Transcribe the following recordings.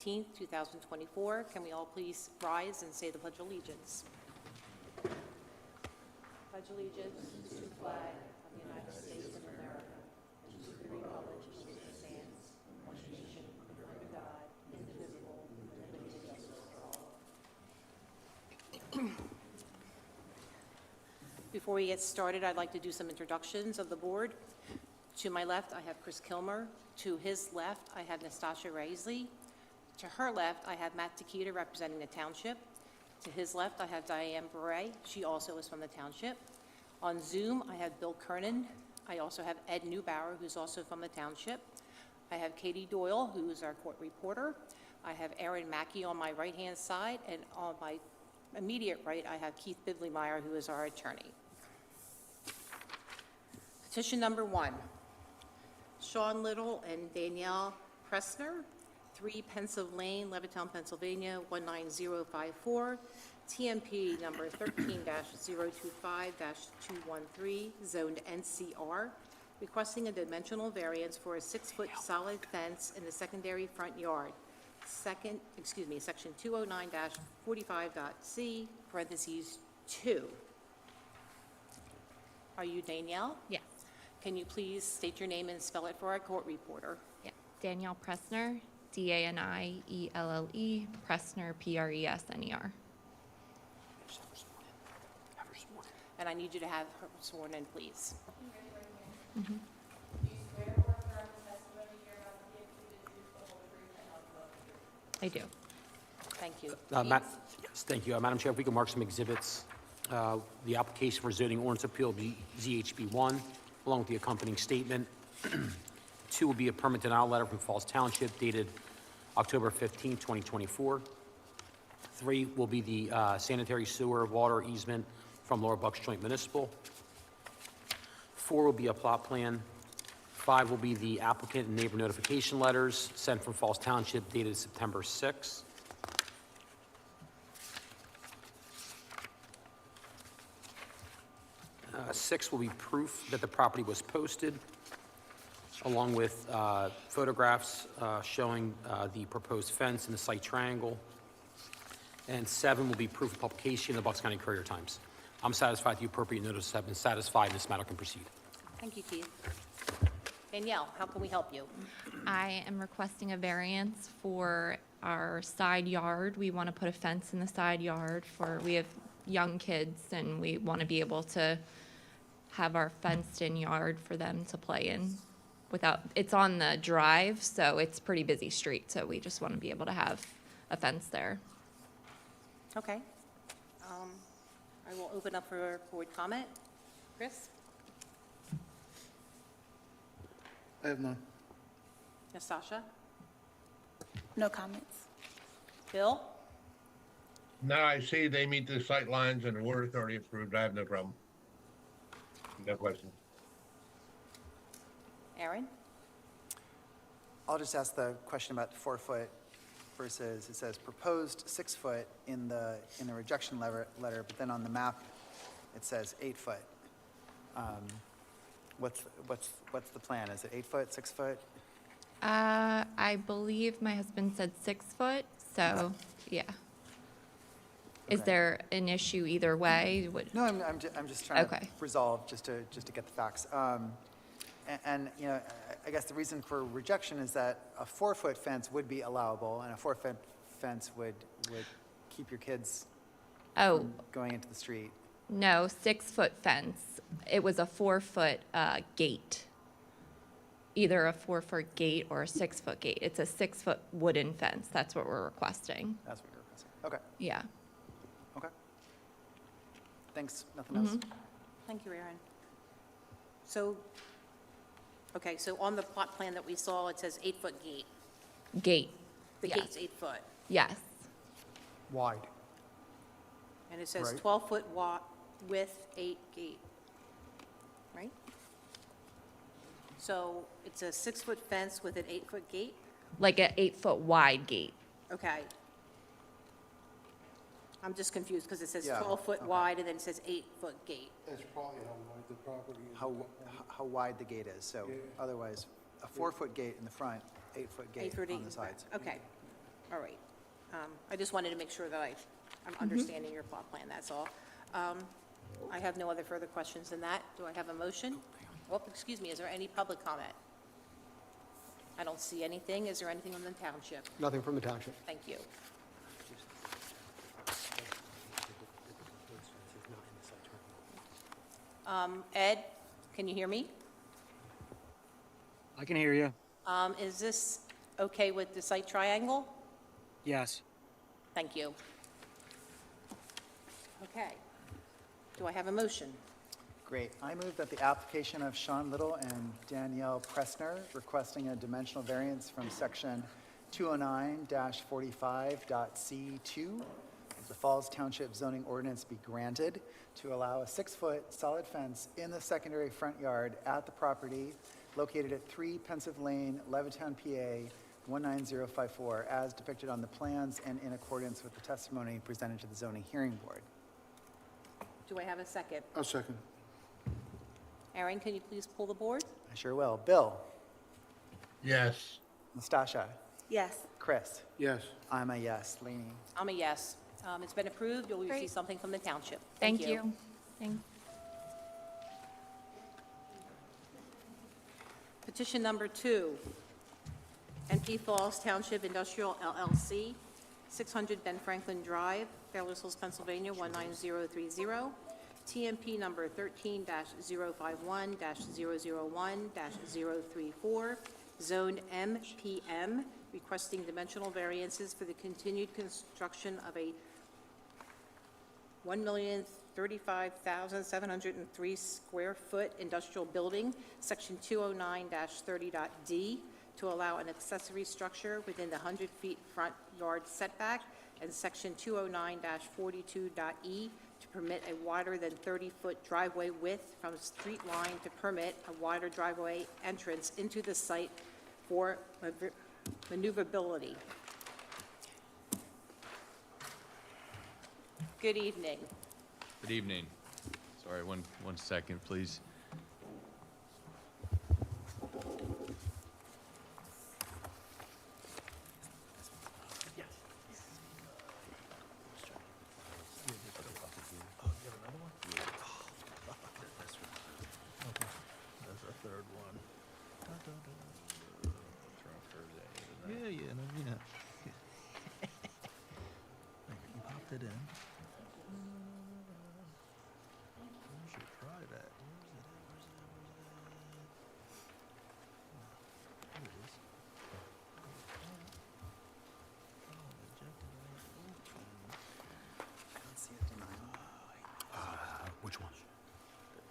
2024. Can we all please rise and say the Pledge of Allegiance? Pledge allegiance to the flag of the United States of America and to the republic for which it stands, one nation, under God, indivisible, with liberty and justice for all. Before we get started, I'd like to do some introductions of the board. To my left, I have Chris Kilmer. To his left, I have Nastasia Raisley. To her left, I have Matt Takita representing the Township. To his left, I have Diane Bure. She also is from the Township. On Zoom, I have Bill Kernan. I also have Ed Neubauer, who's also from the Township. I have Katie Doyle, who is our court reporter. I have Aaron Mackey on my right-hand side, and on my immediate right, I have Keith Bidley-Meyer, who is our attorney. Petition number 1. Sean Little and Danielle Presner, 3 Pensive Lane, Levittown, Pennsylvania, 19054, TMP number 13-025-213, zoned NCR, requesting a dimensional variance for a 6-foot solid fence in the secondary front yard. Section 209-45.c, parentheses 2. Are you Danielle? Yes. Can you please state your name and spell it for our court reporter? Yeah. Danielle Presner, D-A-N-I-E-L-L-E, Presner, P-R-E-S-N-E-R. And I need you to have her sworn in, please. Mm-hmm. I do. Thank you. Yes, thank you. Madam Chair, if we can mark some exhibits. The application for zoning ordinance appeal will be ZHB 1, along with the accompanying statement. 2 will be a permit denial letter from Falls Township dated October 15, 2024. 3 will be the sanitary sewer water easement from Laura Bucks Joint Municipal. 4 will be a plot plan. 5 will be the applicant and neighbor notification letters sent from Falls Township dated September 6. 6 will be proof that the property was posted, along with photographs showing the proposed fence and the site triangle. And 7 will be proof of publication in the Bucks County Courier Times. I'm satisfied the appropriate notices have been satisfied and this matter can proceed. Thank you, Keith. Danielle, how can we help you? I am requesting a variance for our side yard. We want to put a fence in the side yard we have young kids, and we want to be able to have our fenced-in yard for them to play in it's on the drive, so it's pretty busy street, so we just want to be able to have a fence there. Okay. I will open up for board comment. Chris? I have none. Nastasia? No comments. Bill? No, I see they meet the sight lines and the water authority approved. I have no problem. No question. Aaron? I'll just ask the question about 4 foot versus, it says proposed 6 foot in the rejection letter, but then on the map, it says 8 foot. What's the plan? Is it 8 foot, 6 foot? I believe my husband said 6 foot, so yeah. Is Okay. there an issue either way? No, I'm just trying to Okay. resolve, just to get the facts. And you know, I guess the reason for rejection is that a 4 foot fence would be allowable, and a 4 foot fence would keep your kids from going into the street. No, 6 foot fence. It was a 4 foot gate. Either a 4 foot gate or a 6 foot gate. It's a 6 foot wooden fence. That's what we're requesting. That's what you're requesting. Okay, Yeah. okay. Thanks, nothing else. Thank you, Aaron. So on the plot plan that we saw, it says 8-foot gate. Gate. The Yes. gate's 8 foot. Yes. Wide. And it says Right. 12-foot width, 8 gate. Right? So it's a 6-foot fence with an 8-foot gate? Like an 8 foot wide gate. Okay. I'm just confused because it says Yeah, 12-foot okay. wide and then it says 8-foot gate. That's probably how wide the property is. How wide the gate is, so Yeah. otherwise, a 4 foot gate in the front, 8 foot gate 8-foot on the sides. Okay. All right. I just wanted to make sure that I'm understanding your plot plan, that's all. I have no other further questions than that. Do I have a motion? Oh, excuse me, is there any public comment? I don't see anything. Is there anything from the township? Nothing from the township. Thank you. Ed, can you hear me? I can hear you. Is this okay with the site triangle? Yes. Thank you. Okay. Do I have a motion? Great. I move that the application of Sean Little and Danielle Presner requesting a dimensional variance from section 209-45.C2 of the Falls Township zoning ordinance be granted to allow a 6-foot solid fence in the secondary front yard at the property located at 3 Pensive Lane, Levittown, PA 19054, as depicted on the plans and in accordance with the testimony presented to the zoning hearing board. Do I have a second? I'll second. Aaron, can you please pull the board? I sure will. Bill? Yes. Nastasha? Yes. Chris? Yes. I'm a yes. Laney? I'm a yes. It's been approved. You'll receive Great. something from the township. Thank you. Thank- Petition number 2, NP Falls Township Industrial LLC, 600 Ben Franklin Drive, Fairless, Pennsylvania, 19030. TMP number 13-051-001-034, Zone MPM, requesting dimensional variances for the continued construction of a 1,035,703 square foot industrial building, section 209-30.d, to allow an accessory structure within the 100 feet front yard setback, and section 209-42.e, to permit a wider than 30-foot driveway width from street line to permit a wider driveway entrance into the site for maneuverability. Good evening. Good evening. Sorry, one second, please. You popped it in. You should try that. Where's it at? Here it is. I don't see a denial. Which one?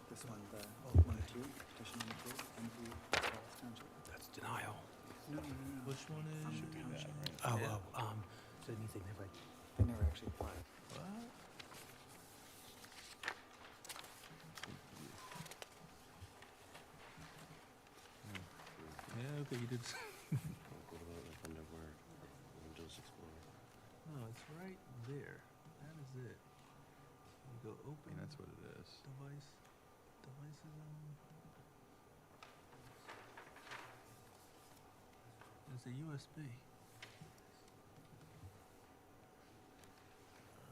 This one, the number 2, petition number 2, NP Falls Township. That's denial. No. Which one is? Oh, Yeah. so it means they never... They never actually applied. What? Yeah, okay, you did. No, it's right there. That is it. You go open. That's what it is. Devices on. It's a USB.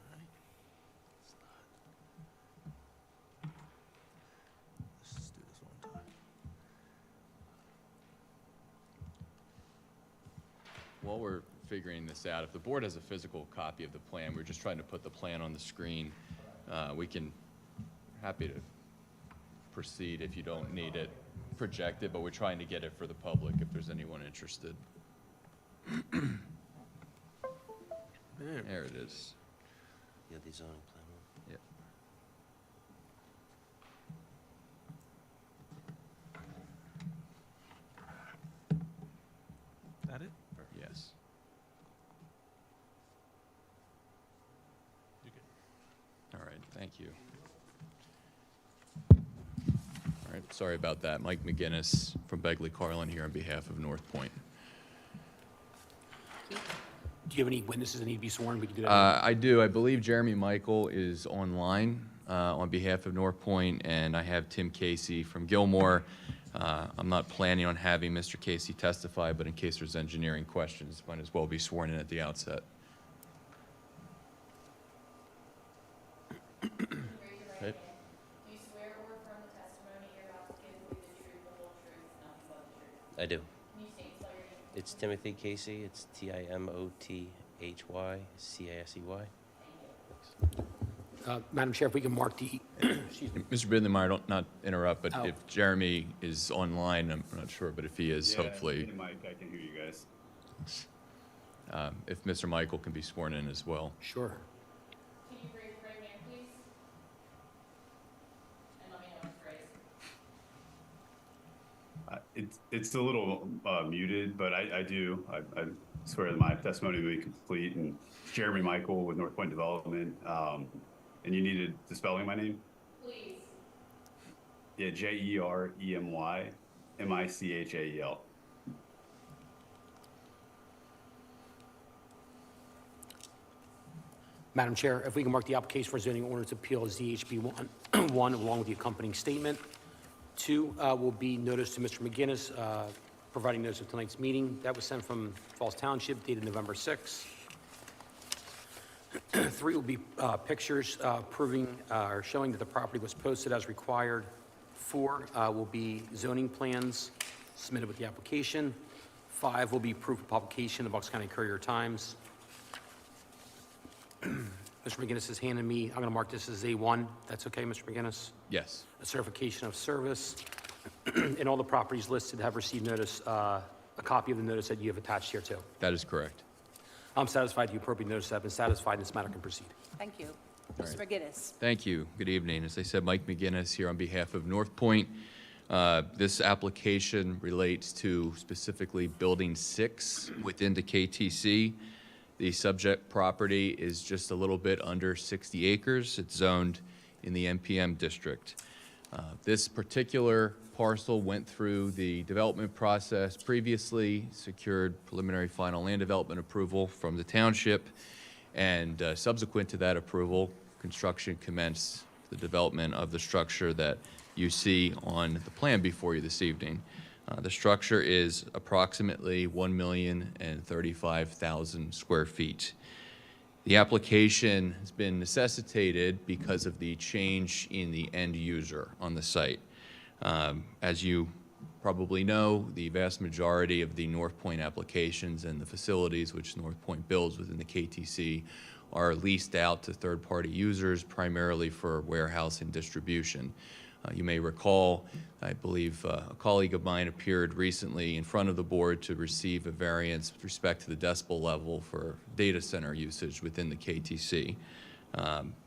Alright. It's not. Let's just do this one time. While we're figuring this out, if the board has a physical copy of the plan, we're just trying to put the plan on the screen. We can, happy to proceed if you don't need it projected, but we're trying to get it for the public if there's anyone interested. There it is. Yeah, the zoning plan. Yep. That it? Yes. You good? All right, thank you. All right, sorry about that. Mike McGinnis from Begley Carlin here on behalf of North Point. Do you have any witnesses that need to be sworn? We can do that. I do. I believe Jeremy Michael is online on behalf of North Point, and I have Tim Casey from Gilmore. I'm not planning on having Mr. Casey testify, but in case there's engineering questions, might as well be sworn in at the outset. Raise your right hand. Do you swear or affirm the testimony you're about to give will be the truth, the whole truth, nothing but the truth? I do. Can you state and spell your name? It's Timothy Casey. It's Timothycasey. Madam Chair, if we can mark the, excuse me, Mr. Bidleymeyer, not interrupt, but Oh. if Jeremy is online, I'm not sure, but if he is, hopefully, Mike, I can hear you guys. if Mr. Michael can be sworn in as well. sure. Can you raise your right hand, please? And let me know when it's raised. It's a little muted, but I do. I swear that my testimony will be complete. And Jeremy Michael with North Point Development. And you needed the spelling of my name? Please. Yeah, JeremyMichael. Madam Chair, if we can mark the application for zoning ordinance appeal as ZHB 1, along with the accompanying statement. 2 will be notice to Mr. McGinnis, providing notice of tonight's meeting. That was sent from Falls Township, dated November 6. 3 will be pictures proving or showing that the property was posted as required. 4 will be zoning plans submitted with the application. 5 will be proof of publication in the Bucks County Courier Times. Mr. McGinnis has handed me, I'm going to mark this as A1. That's okay, Mr. McGinnis? Yes. A certification of service. And all the properties listed have received notice, a copy of the notice that you have attached here too. That is correct. I'm satisfied the appropriate notice have been satisfied, and this matter can proceed. Thank you. Mr. McGinnis. Thank you. Good evening. As I said, Mike McGinnis here on behalf of North Point. This application relates to specifically Building 6 within the KTC. The subject property is just a little bit under 60 acres. It's zoned in the NPM district. This particular parcel went through the development process previously, secured preliminary final land development approval from the township, and subsequent to that approval, construction commenced the development of the structure that you see on the plan before you this evening. The structure is approximately 1,035,000 square feet. The application has been necessitated because of the change in the end user on the site. As you probably know, the vast majority of the North Point applications and the facilities which North Point builds within the KTC are leased out to third-party users, primarily for warehouse and distribution. You may recall, I believe a colleague of mine appeared recently in front of the board to receive a variance with respect to the decibel level for data center usage within the KTC.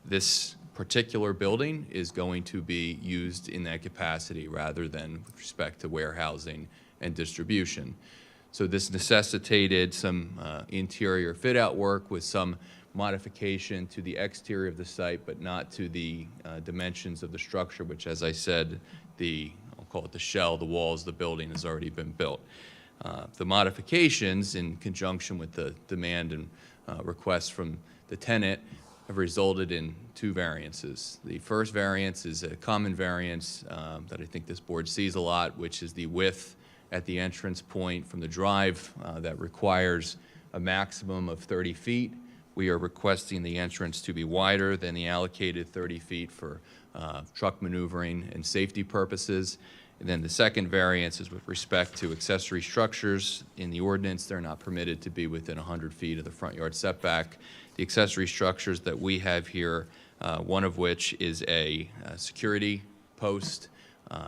This particular building is going to be used in that capacity rather than with respect to warehousing and distribution. So this necessitated some interior fit-out work with some modification to the exterior of the site, but not to the dimensions of the structure, which, as I said, I'll call it the shell, the walls, the building has already been built. The modifications, in conjunction with the demand and requests from the tenant, have resulted in 2 variances. The first variance is a common variance that I think this board sees a lot, which is the width at the entrance point from the drive that requires a maximum of 30 feet. We are requesting the entrance to be wider than the allocated 30 feet for truck maneuvering and safety purposes. And then the second variance is with respect to accessory structures. In the ordinance, they're not permitted to be within 100 feet of the front yard setback. The accessory structures that we have here, one of which is a security post.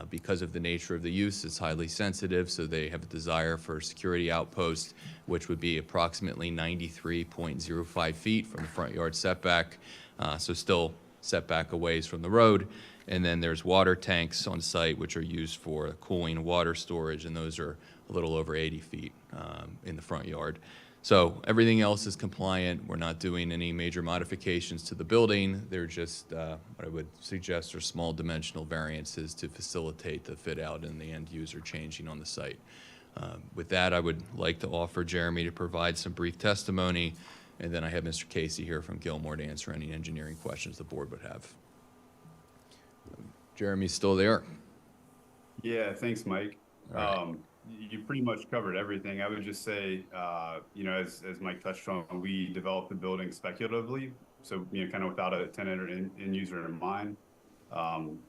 Because of the nature of the use, it's highly sensitive, so they have a desire for a security outpost, which would be approximately 93.05 feet from the front yard setback, so still setback a ways from the road. And then there's water tanks on site, which are used for cooling water storage, and those are a little over 80 feet in the front yard. So everything else is compliant. We're not doing any major modifications to the building. They're just, what I would suggest, are small dimensional variances to facilitate the fit out and the end user changing on the site. With that, I would like to offer Jeremy to provide some brief testimony, and then I have Mr. Casey here from Gilmore to answer any engineering questions the board would have. Jeremy's still there. Yeah, thanks, Mike. All right. You pretty much covered everything. I would just say, as Mike touched on, we developed the building speculatively. So, kind of without a tenant or end user in mind.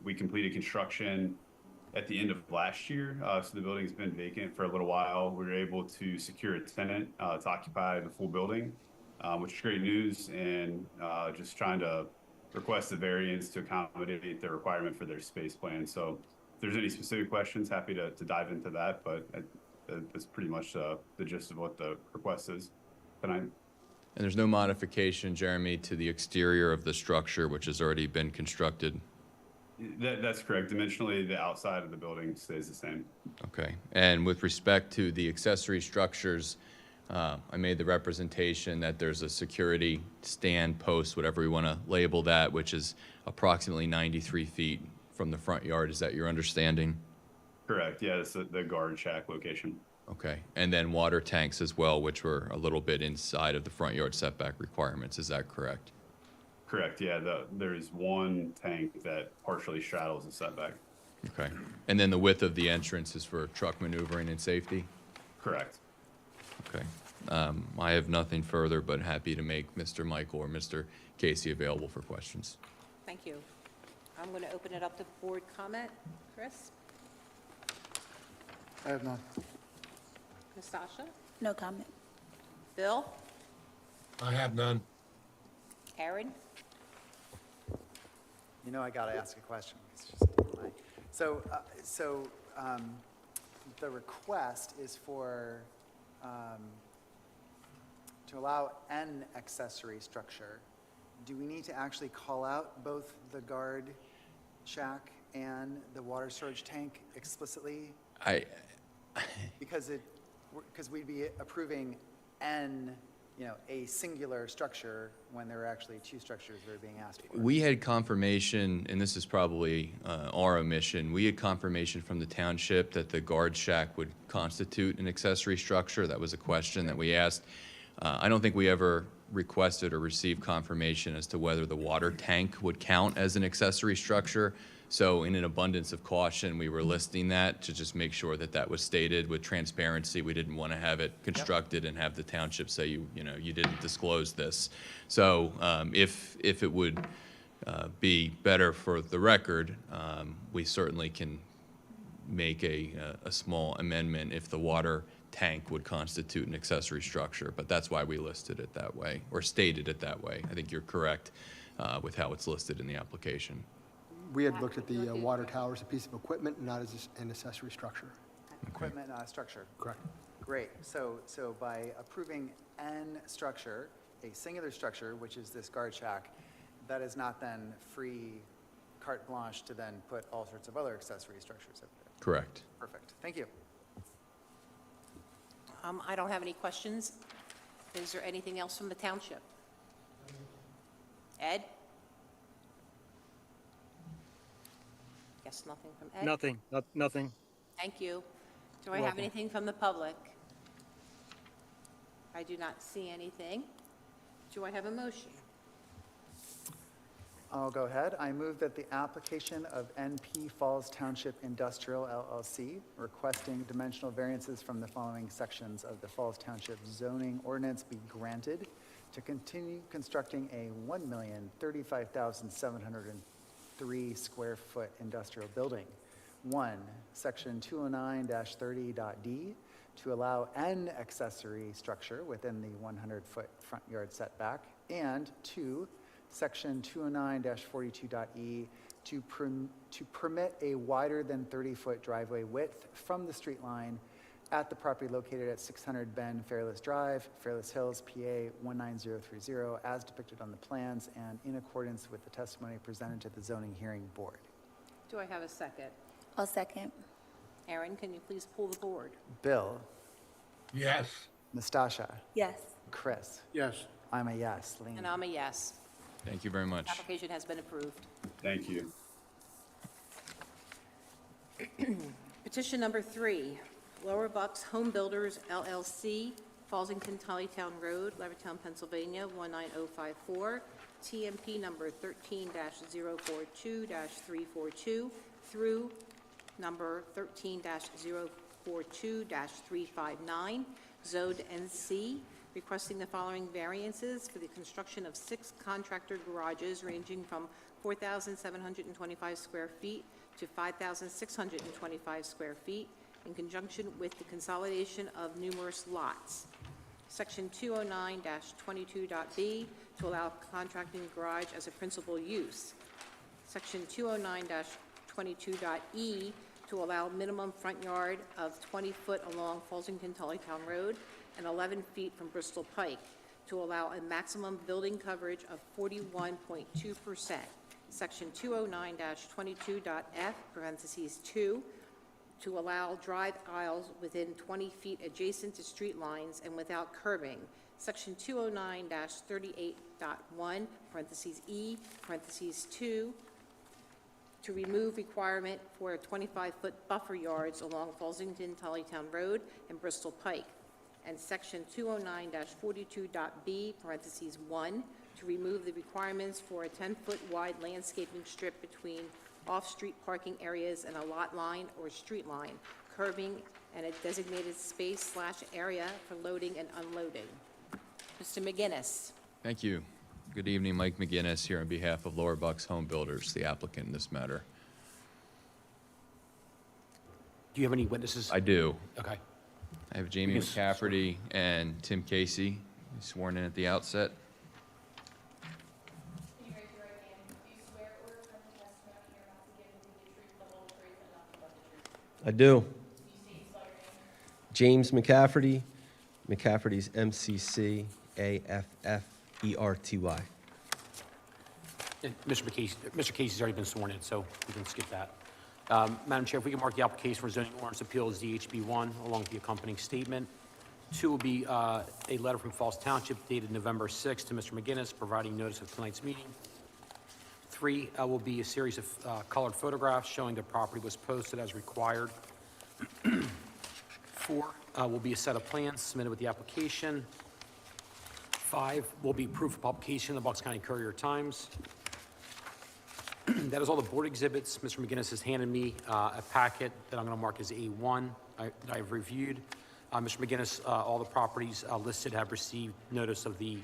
We completed construction at the end of last year. So the building's been vacant for a little while. We were able to secure a tenant to occupy the full building, which is great news. And just trying to request a variance to accommodate the requirement for their space plan. So if there's any specific questions, happy to dive into that. But that's pretty much the gist of what the request is tonight. And there's no modification, Jeremy, to the exterior of the structure, which has already been constructed? That's correct. Dimensionally, the outside of the building stays the same. Okay. And with respect to the accessory structures, I made the representation that there's a security stand post, whatever we want to label that, which is approximately 93 feet from the front yard. Is that your understanding? Correct. Yeah, it's the guard shack location. Okay. And then water tanks as well, which were a little bit inside of the front yard setback requirements. Is that correct? Correct. Yeah, there is one tank that partially straddles the setback. Okay. And then the width of the entrance is for truck maneuvering and safety? Correct. Okay. I have nothing further, but happy to make Mr. Michael or Mr. Casey available for questions. Thank you. I'm going to open it up to board comment. Chris? I have none. Nastasha? No comment. Bill? I have none. Aaron? I got to ask a question. It's just my, so the request is for, to allow an accessory structure. Do we need to actually call out both the guard shack and the water storage tank explicitly? Because we'd be approving a singular structure when there are actually two structures that are being asked for. We had confirmation, and this is probably our omission, we had confirmation from the township that the guard shack would constitute an accessory structure. That was a question that we asked. I don't think we ever requested or received confirmation as to whether the water tank would count as an accessory structure. So in an abundance of caution, we were listing that to just make sure that that was stated with transparency. We didn't want to have it constructed and have the township say, you didn't disclose this. So if it would be better for the record, we certainly can make a small amendment if the water tank would constitute an accessory structure. But that's why we listed it that way, or stated it that way. I think you're correct with how it's listed in the application. We had looked at the water tower as a piece of equipment, not as an accessory structure. Equipment, not a structure. Correct. Great. So by approving an structure, a singular structure, which is this guard shack, that is not then free carte blanche to then put all sorts of other accessory structures up there. Correct. Perfect. Thank you. I don't have any questions. Is there anything else from the township? Ed? Guess nothing from Ed? Nothing, nothing. Thank you. Do I You're have welcome. anything from the public? I do not see anything. Do I have a motion? I'll go ahead. I move that the application of NP Falls Township Industrial LLC requesting dimensional variances from the following sections of the Falls Township zoning ordinance be granted to continue constructing a 1,035,703 square foot industrial building. 1, section 209-30.d to allow an accessory structure within the 100-foot front yard setback, and 2, section 209-42.e to permit a wider than 30-foot driveway width from the street line at the property located at 600 Ben Fairless Drive, Fairless Hills, PA 19030, as depicted on the plans and in accordance with the testimony presented to the zoning hearing board. Do I have a second? I'll second. Aaron, can you please pull the board? Bill, Yes. Nastasha, Yes. Chris, Yes. I'm a yes. Lean. And I'm a yes. Thank you very much. Application has been approved. Thank you. Petition number 3, Lower Bucks Homebuilders LLC, Fallsington-Tullytown Road, Levittown, Pennsylvania, 19054, TMP number 13-042-342 through number 13-042-359, zoned NC, requesting the following variances for the construction of 6 contractor garages ranging from 4,725 square feet to 5,625 square feet in conjunction with the consolidation of numerous lots. Section 209-22.b to allow contracting garage as a principal use. Section 209-22.e to allow minimum front yard of 20 foot along Fallsington-Tullytown Road and 11 feet from Bristol Pike, to allow a maximum building coverage of 41.2%. Section 209-22.f, parentheses 2, to allow drive aisles within 20 feet adjacent to street lines and without curbing. Section 209-38.1, parentheses e, parentheses 2, to remove requirement for 25-foot buffer yards along Fallsington-Tullytown Road and Bristol Pike. And Section 209-42.b, parentheses 1, to remove the requirements for a 10-foot wide landscaping strip between off-street parking areas and a lot line or street line, curbing, and a designated space/area for loading and unloading. Mr. McGinnis. Thank you. Good evening, Mike McGinnis here on behalf of Lower Bucks Homebuilders, the applicant in this matter. Do you have any witnesses? I do. Okay. I have Jamie Yes. McCafferty and Tim Casey sworn in at the outset. Can you raise your right hand? Do you swear or affirm the testimony you're about to give will be the truth, the whole truth, and nothing but the truth? I do. Do you state and spell your name? James McCafferty. McCafferty's McCafferty. And Mr. Casey's already been sworn in, so we can skip that. Madam Chair, if we can mark the application for zoning ordinance appeal as ZHB1 along with the accompanying statement. 2 will be a letter from Falls Township dated November 6 to Mr. McGinnis, providing notice of tonight's meeting. 3 will be a series of colored photographs showing the property was posted as required. 4 will be a set of plans submitted with the application. 5 will be proof of publication in the Bucks County Courier-Times. That is all the board exhibits. Mr. McGinnis has handed me a packet that I'm going to mark as A1 that I've reviewed. Mr. McGinnis, all the properties listed have received notice of the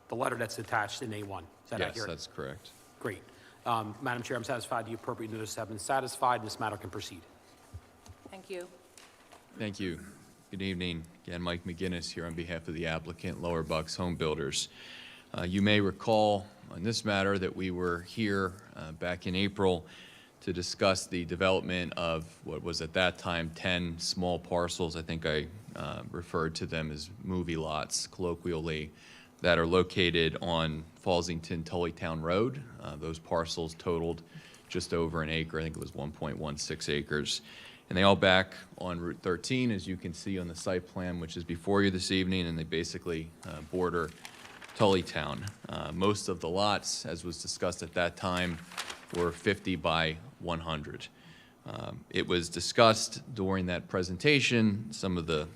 letter that's attached in A1. Is that accurate? Yes, that's correct. Great. Madam Chair, I'm satisfied the appropriate notices have been satisfied, and this matter can proceed. Thank you. Thank you. Good evening. Again, Mike McGinnis here on behalf of the applicant, Lower Bucks Homebuilders. You may recall on this matter that we were here back in April to discuss the development of what was at that time 10 small parcels. I think I referred to them as movie lots colloquially, that are located on Fallsington-Tullytown Road. Those parcels totaled just over an acre. I think it was 1.16 acres. And they all back on Route 13, as you can see on the site plan, which is before you this evening, and they basically border Tullytown. Most of the lots, as was discussed at that time, were 50 by 100. It was discussed during that presentation, some of the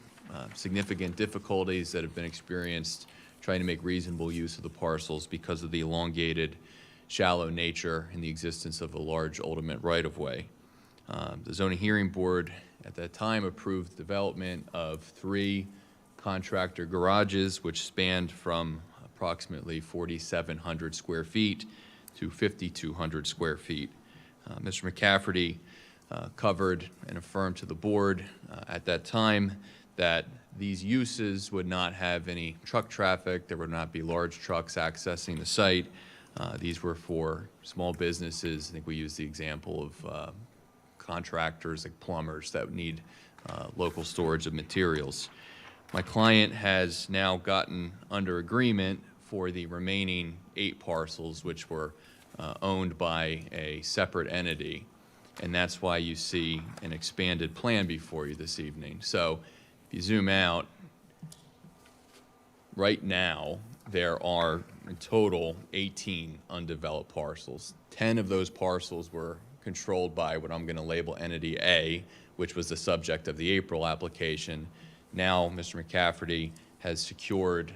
significant difficulties that have been experienced trying to make reasonable use of the parcels because of the elongated, shallow nature and the existence of a large ultimate right-of-way. The zoning hearing board at that time approved development of 3 contractor garages, which spanned from approximately 4,700 square feet to 5,200 square feet. Mr. McCafferty covered and affirmed to the board at that time that these uses would not have any truck traffic. There would not be large trucks accessing the site. These were for small businesses. I think we used the example of contractors like plumbers that need local storage of materials. My client has now gotten under agreement for the remaining 8 parcels, which were owned by a separate entity, and that's why you see an expanded plan before you this evening. So if you zoom out, right now there are in total 18 undeveloped parcels. 10 of those parcels were controlled by what I'm going to label Entity A, which was the subject of the April application. Now Mr. McCafferty has secured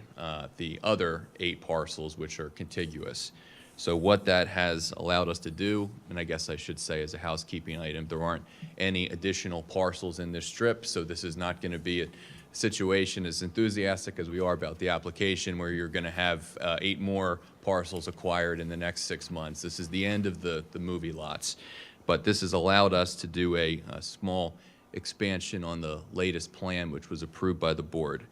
the other 8 parcels, which are contiguous. So what that has allowed us to do, and I guess I should say as a housekeeping item, there aren't any additional parcels in this strip, so this is not going to be a situation as enthusiastic as we are about the application where you're going to have 8 more parcels acquired in the next 6 months. This is the end of the movie lots. But this has allowed us to do a small expansion on the latest plan, which was approved by the board.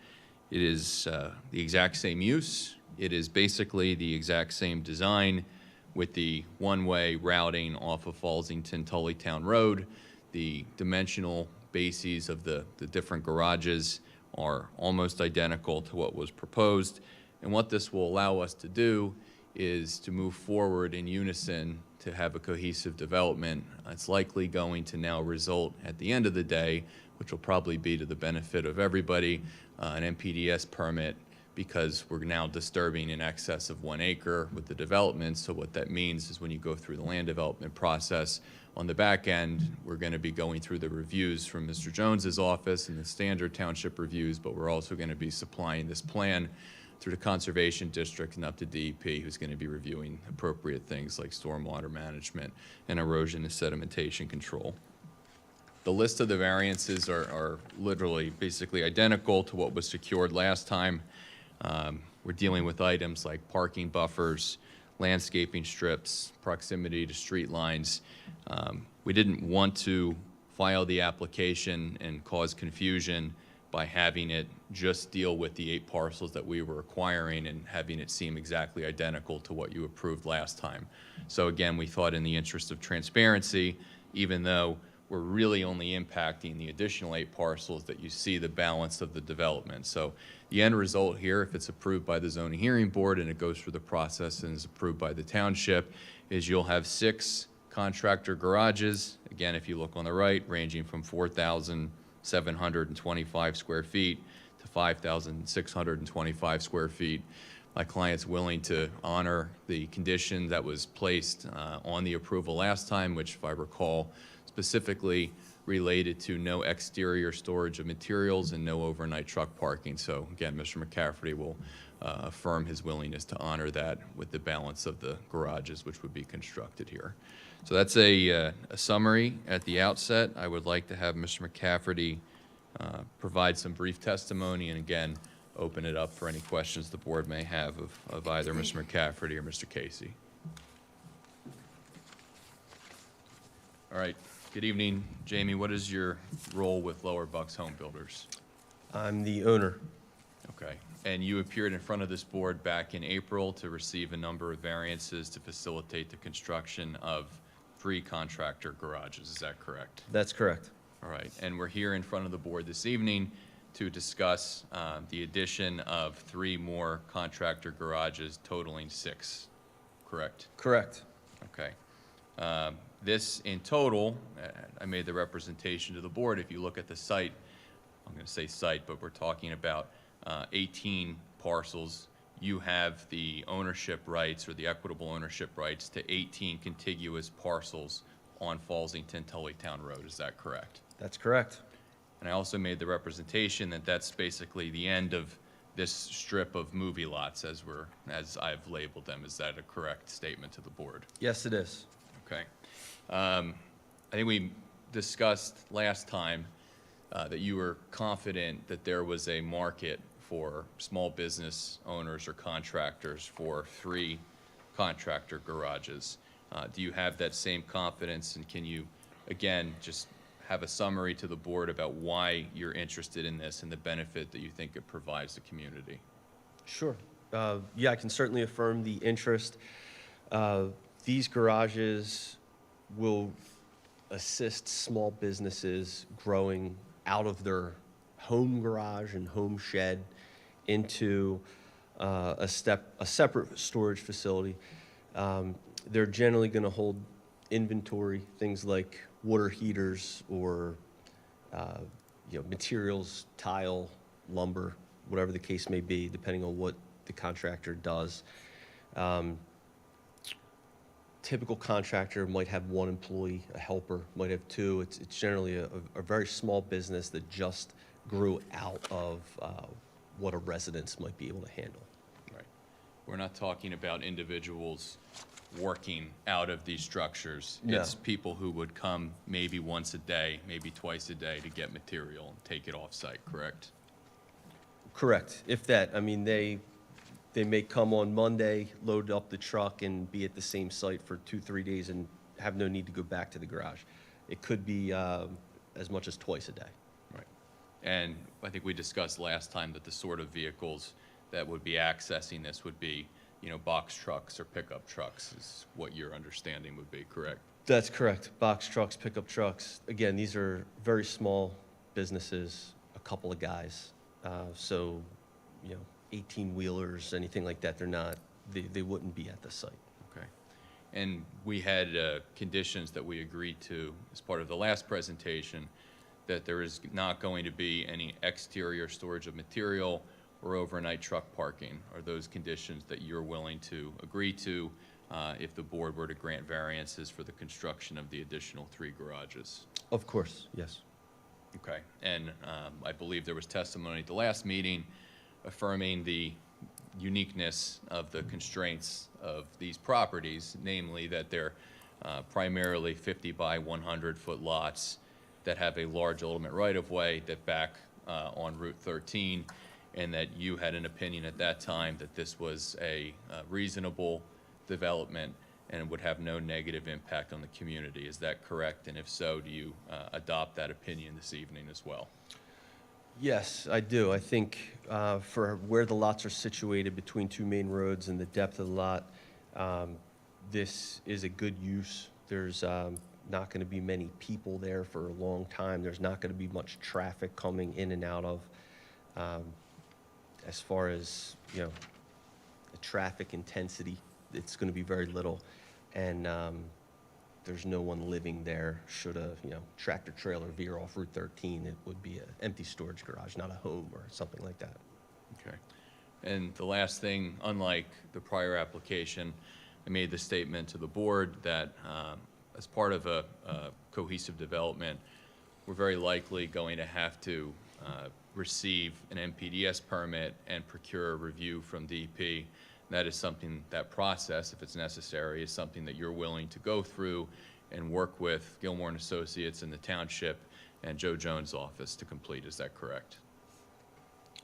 It is the exact same use. It is basically the exact same design with the one-way routing off of Fallsington-Tullytown Road. The dimensional bases of the different garages are almost identical to what was proposed. And what this will allow us to do is to move forward in unison to have a cohesive development. It's likely going to now result at the end of the day, which will probably be to the benefit of everybody, an NPDS permit, because we're now disturbing in excess of 1 acre with the development. So what that means is when you go through the land development process, on the back end, we're going to be going through the reviews from Mr. Jones's office and the standard township reviews, but we're also going to be supplying this plan through the Conservation District and up to DEP, who's going to be reviewing appropriate things like stormwater management and erosion and sedimentation control. The list of the variances are literally basically identical to what was secured last time. We're dealing with items like parking buffers, landscaping strips, proximity to street lines. We didn't want to file the application and cause confusion by having it just deal with the 8 parcels that we were acquiring and having it seem exactly identical to what you approved last time. So again, we thought in the interest of transparency, even though we're really only impacting the additional 8 parcels, that you see the balance of the development. So the end result here, if it's approved by the zoning hearing board and it goes through the process and is approved by the township, is you'll have 6 contractor garages. Again, if you look on the right, ranging from 4,725 square feet to 5,625 square feet. My client's willing to honor the condition that was placed on the approval last time, which, if I recall, specifically related to no exterior storage of materials and no overnight truck parking. So again, Mr. McCafferty will affirm his willingness to honor that with the balance of the garages which would be constructed here. So that's a summary at the outset. I would like to have Mr. McCafferty provide some brief testimony and again, open it up for any questions the board may have of either Mr. McCafferty or Mr. Casey. All right. Good evening, Jamie. What is your role with Lower Bucks Homebuilders? I'm the owner. Okay. And you appeared in front of this board back in April to receive a number of variances to facilitate the construction of 3 contractor garages. Is that correct? That's correct. All right. And we're here in front of the board this evening to discuss the addition of 3 more contractor garages totaling 6, correct? Correct. Okay. This in total, I made the representation to the board. If you look at the site, I'm going to say site, but we're talking about 18 parcels. You have the ownership rights or the equitable ownership rights to 18 contiguous parcels on Fallsington-Tullytown Road. Is that correct? That's correct. And I also made the representation that that's basically the end of this strip of movie lots as I've labeled them. Is that a correct statement to the board? Yes, it is. Okay. I think we discussed last time that you were confident that there was a market for small business owners or contractors for 3 contractor garages. Do you have that same confidence, and can you, again, just have a summary to the board about why you're interested in this and the benefit that you think it provides the community? Sure. Yeah, I can certainly affirm the interest. These garages will assist small businesses growing out of their home garage and home shed into a separate storage facility. They're generally going to hold inventory, things like water heaters or materials, tile, lumber, whatever the case may be, depending on what the contractor does. Typical contractor might have 1 employee, a helper might have 2. It's generally a very small business that just grew out of what a residence might be able to handle. Right. We're not talking about individuals working out of these structures. No. It's people who would come maybe once a day, maybe twice a day to get material and take it off-site, correct? Correct, if that. I mean, they may come on Monday, load up the truck, and be at the same site for 2-3 days and have no need to go back to the garage. It could be as much as twice a day. Right. And I think we discussed last time that the sort of vehicles that would be accessing this would be, box trucks or pickup trucks is what your understanding would be, correct? That's correct. Box trucks, pickup trucks. Again, these are very small businesses, a couple of guys. So, 18-wheelers, anything like that, they wouldn't be at the site. Okay. And we had conditions that we agreed to as part of the last presentation, that there is not going to be any exterior storage of material or overnight truck parking. Are those conditions that you're willing to agree to if the board were to grant variances for the construction of the additional 3 garages? Of course, yes. Okay. And I believe there was testimony at the last meeting affirming the uniqueness of the constraints of these properties, namely that they're primarily 50 by 100-foot lots that have a large ultimate right-of-way that back on Route 13, and that you had an opinion at that time that this was a reasonable development and would have no negative impact on the community. Is that correct? And if so, do you adopt that opinion this evening as well? Yes, I do. I think for where the lots are situated between 2 main roads and the depth of the lot, this is a good use. There's not going to be many people there for a long time. There's not going to be much traffic coming in and out of. As far as, the traffic intensity, it's going to be very little. And there's no one living there. Should a, tractor trailer veer off Route 13, it would be an empty storage garage, not a home or something like that. Okay. And the last thing, unlike the prior application, I made the statement to the board that as part of a cohesive development, we're very likely going to have to receive an NPDES permit and procure a review from DEP. That is something, that process, if it's necessary, is something that you're willing to go through and work with Gilmore and Associates in the Township and Joe Jones' office to complete. Is that correct?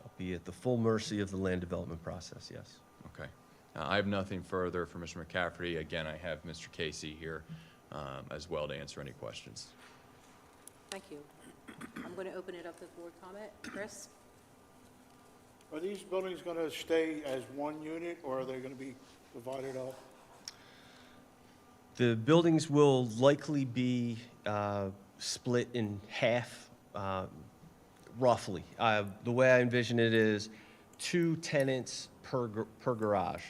I'll be at the full mercy of the land development process, yes. Okay. I have nothing further for Mr. McCafferty. Again, I have Mr. Casey here as well to answer any questions. Thank you. I'm going to open it up to board comment. Chris? Are these buildings going to stay as one unit, or are they going to be divided up? The buildings will likely be split in half, roughly. The way I envision it is 2 tenants per garage.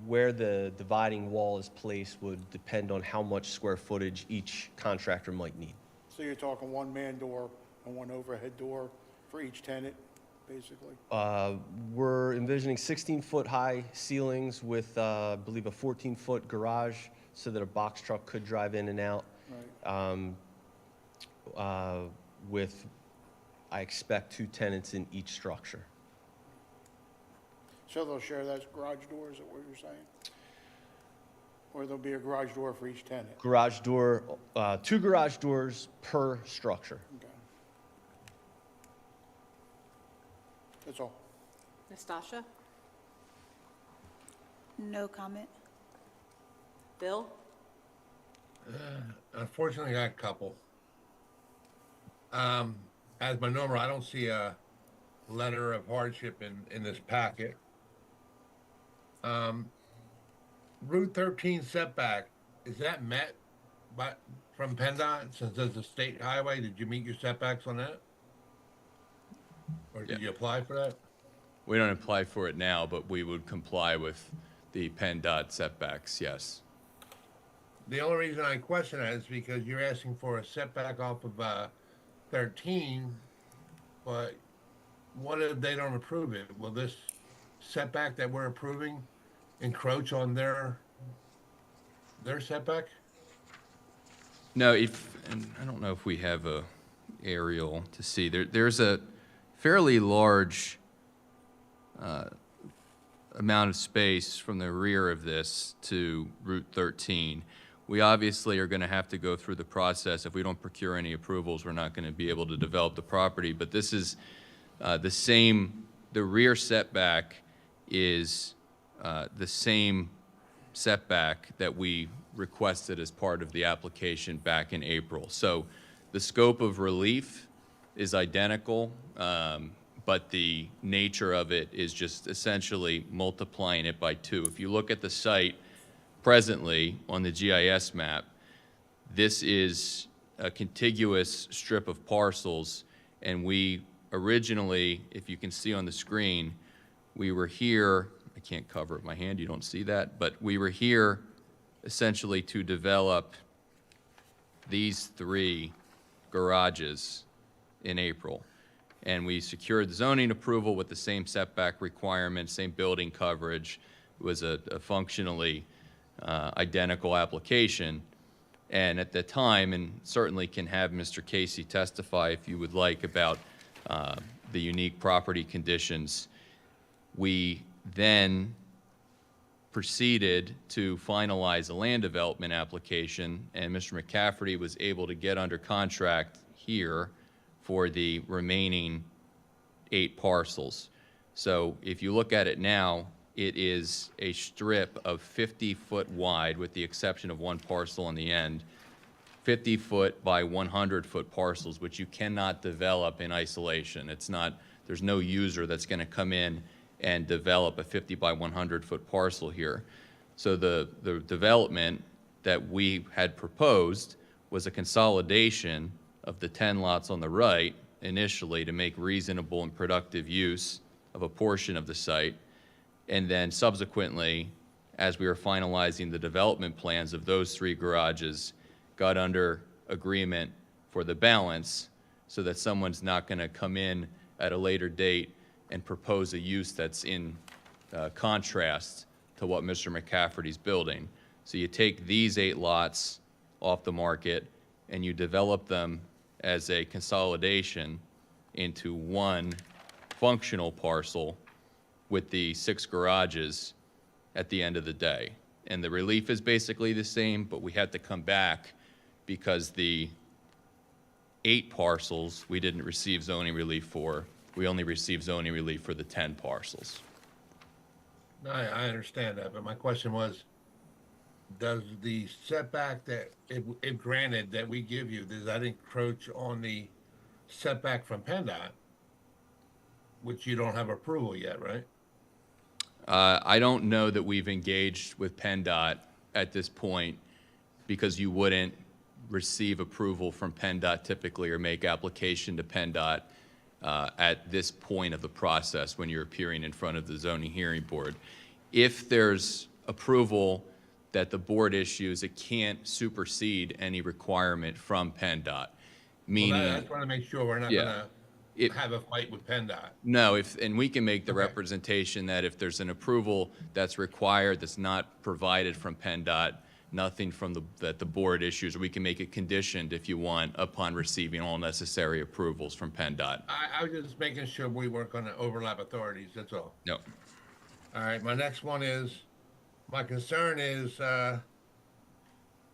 Where the dividing wall is placed would depend on how much square footage each contractor might need. So you're talking one man door and one overhead door for each tenant, basically? We're envisioning 16-foot high ceilings with, I believe, a 14-foot garage so that a box truck could drive in and out. Right. With, I expect, 2 tenants in each structure. So they'll share that garage door, is that what you're saying? Or there'll be a garage door for each tenant? Garage door, 2 garage doors per structure. Okay. That's all. Nastasha? No comment. Bill? Unfortunately, I got a couple. As my normal, I don't see a letter of hardship in this packet. Route 13 setback, is that met from PennDOT, since it's a state highway? Did you meet your setbacks on that? Or did you apply for that? We don't apply for it now, but we would comply with the PennDOT setbacks, yes. The only reason I question that is because you're asking for a setback off of 13, but what if they don't approve it? Will this setback that we're approving encroach on their setback? No, and I don't know if we have a aerial to see. There's a fairly large amount of space from the rear of this to Route 13. We obviously are going to have to go through the process. If we don't procure any approvals, we're not going to be able to develop the property. But this is the rear setback is the same setback that we requested as part of the application back in April. So the scope of relief is identical, but the nature of it is just essentially multiplying it by 2. If you look at the site presently on the GIS map, this is a contiguous strip of parcels, and we originally, if you can see on the screen, we were here, I can't cover it with my hand, you don't see that, but we were here essentially to develop these 3 garages in April. And we secured zoning approval with the same setback requirements, same building coverage. It was a functionally identical application. And at the time, and certainly can have Mr. Casey testify if you would like about the unique property conditions, we then proceeded to finalize a land development application, and Mr. McCafferty was able to get under contract here for the remaining 8 parcels. So if you look at it now, it is a strip of 50-foot wide, with the exception of 1 parcel on the end, 50-foot by 100-foot parcels, which you cannot develop in isolation. It's not, there's no user that's going to come in and develop a 50 by 100-foot parcel here. So the development that we had proposed was a consolidation of the 10 lots on the right initially to make reasonable and productive use of a portion of the site. And then subsequently, as we were finalizing the development plans of those 3 garages, got under agreement for the balance so that someone's not going to come in at a later date and propose a use that's in contrast to what Mr. McCafferty's building. So you take these 8 lots off the market and you develop them as a consolidation into 1 functional parcel with the 6 garages at the end of the day. And the relief is basically the same, but we had to come back because the 8 parcels we didn't receive zoning relief for. We only received zoning relief for the 10 parcels. I understand that, but my question was, does the setback that, if granted, that we give you, does that encroach on the setback from PennDOT, which you don't have approval yet, right? I don't know that we've engaged with PennDOT at this point, because you wouldn't receive approval from PennDOT typically or make application to PennDOT at this point of the process when you're appearing in front of the zoning hearing board. If there's approval that the board issues, it can't supersede any requirement from PennDOT. Meaning, Well, I just want to make sure we're not Yeah. going to have a fight with PennDOT. no, and we can make the Okay. representation that if there's an approval that's required, that's not provided from PennDOT, nothing from that the board issues, or we can make it conditioned if you want upon receiving all necessary approvals from PennDOT. I was just making sure we weren't going to overlap authorities, that's all. No. All right, my next one is, my concern is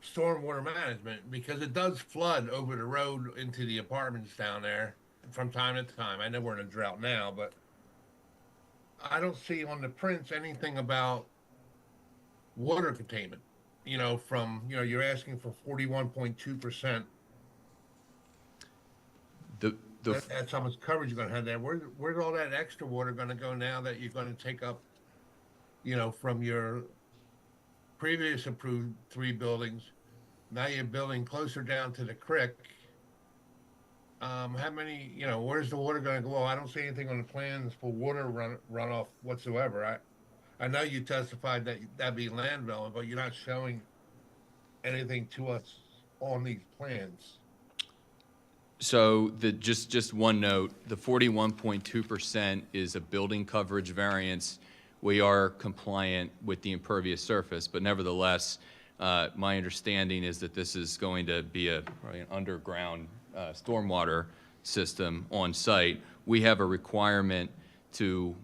stormwater management, because it does flood over the road into the apartments down there from time to time. I know we're in a drought now, but I don't see on the prints anything about water containment. You know, you're asking for 41.2%. That's how much coverage you're gonna have there. Where's all that extra water gonna go now that you're gonna take up, from your previous approved 3 buildings? Now you're building closer down to the creek. How many, where's the water gonna go? I don't see anything on the plans for water runoff whatsoever. I know you testified that that'd be land development, but you're not showing anything to us on these plans. So just one note, the 41.2% is a building coverage variance. We are compliant with the impervious surface, but nevertheless, my understanding is that this is going to be an underground stormwater system on site. We have a requirement to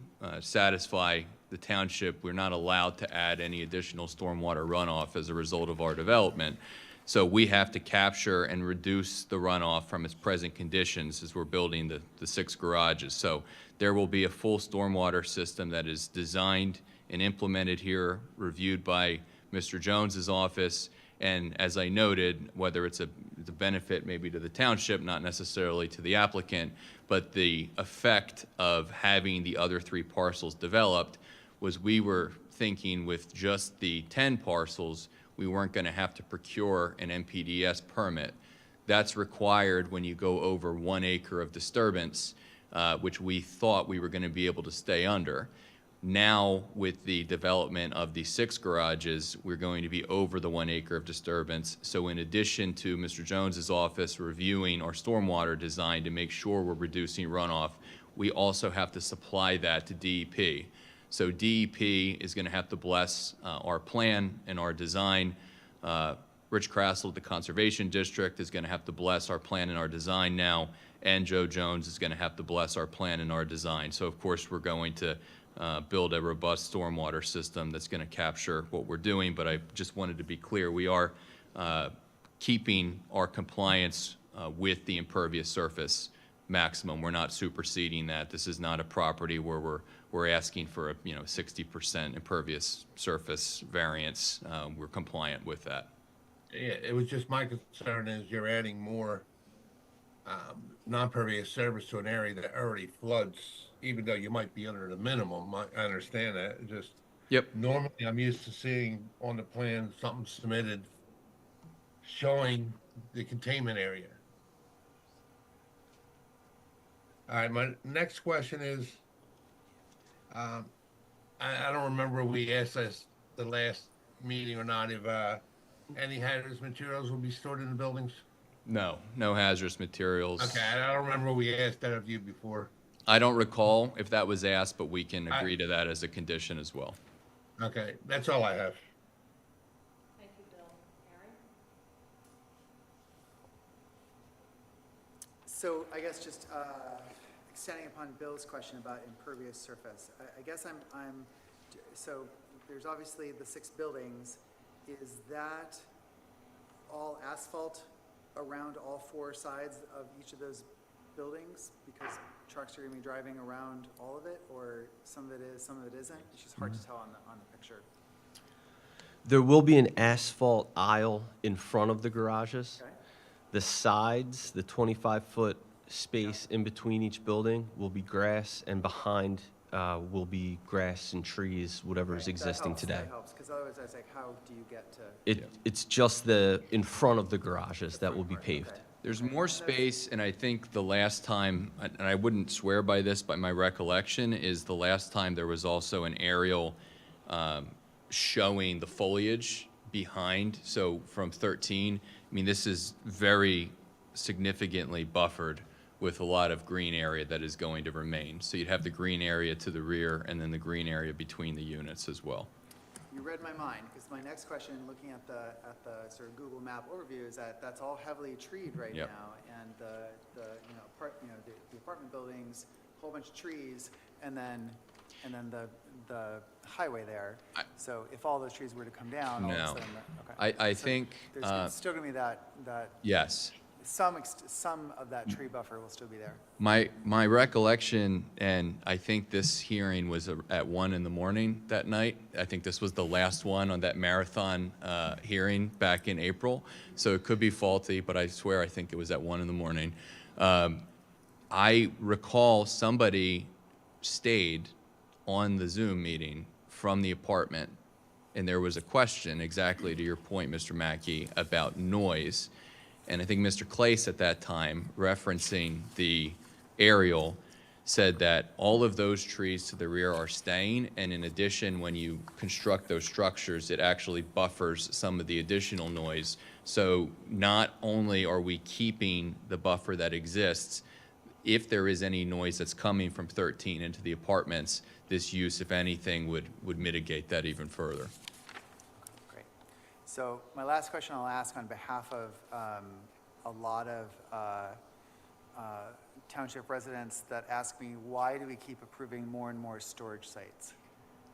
satisfy the township, we're not allowed to add any additional stormwater runoff as a result of our development. So we have to capture and reduce the runoff from its present conditions as we're building the 6 garages. So there will be a full stormwater system that is designed and implemented here, reviewed by Mr. Jones's office. And as I noted, whether it's the benefit maybe to the township, not necessarily to the applicant, but the effect of having the other 3 parcels developed was we were thinking with just the 10 parcels, we weren't going to have to procure an NPDES permit. That's required when you go over 1 acre of disturbance, which we thought we were going to be able to stay under. Now, with the development of the 6 garages, we're going to be over the 1 acre of disturbance. So in addition to Mr. Jones's office reviewing our stormwater design to make sure we're reducing runoff, we also have to supply that to DEP. So DEP is going to have to bless our plan and our design. Rich Crassel, the Conservation District, is going to have to bless our plan and our design now, and Joe Jones is going to have to bless our plan and our design. So of course, we're going to build a robust stormwater system that's going to capture what we're doing, but I just wanted to be clear, we are keeping our compliance with the impervious surface maximum. We're not superseding that. This is not a property where we're asking for a 60% impervious surface variance. We're compliant with that. Yeah, it was just my concern is you're adding more non-pervious surface to an area that already floods, even though you might be under the minimum. I understand that. It just normally I'm used to seeing on the plan something submitted showing the containment area. All right, my next question is, I don't remember if we asked this the last meeting or not, if any hazardous materials will be stored in the buildings? No hazardous materials. Okay, I don't remember we asked that of you before. I don't recall if that was asked, but we can agree to that as a condition as well. Okay, that's all I have. Thank you, Bill. Aaron? So I guess just extending upon Bill's question about impervious surface, I guess so there's obviously the 6 buildings. Is that all asphalt around all 4 sides of each of those buildings? Because trucks are going to be driving around all of it, or some of it is, some of it isn't? It's just hard to tell on the picture. There will be an asphalt aisle in front of the garages. Okay. The sides, the 25-foot space in between each building will be grass, and behind will be grass and trees, whatever is existing today. That helps, because otherwise I was like, how do you get to? It's just the in front of the garages that will be paved. Okay. There's more space, and I think the last time, and I wouldn't swear by this, but my recollection is the last time there was also an aerial showing the foliage behind. So from 13, I mean, this is very significantly buffered with a lot of green area that is going to remain. So you'd have the green area to the rear and then the green area between the units as well. You read my mind, because my next question, looking at the sort of Google Map overview, is that that's all heavily treed right Yep. now, and the apartment buildings, a whole bunch of trees, and then the highway there. So if all those trees were to come down, all of a No. sudden, okay. I So think, there's still going to be that yes. some of that tree buffer will still be there. My recollection, and I think this hearing was at 1 in the morning that night. I think this was the last one on that marathon hearing back in April. So it could be faulty, but I swear I think it was at 1 in the morning. I recall somebody stayed on the Zoom meeting from the apartment, and there was a question, exactly to your point, Mr. Mackey, about noise. And I think Mr. Clace at that time, referencing the aerial, said that all of those trees to the rear are staying, and in addition, when you construct those structures, it actually buffers some of the additional noise. So not only are we keeping the buffer that exists, if there is any noise that's coming from 13 into the apartments, this use, if anything, would mitigate that even further. Great. So my last question I'll ask on behalf of a lot of township residents that ask me, why do we keep approving more and more storage sites?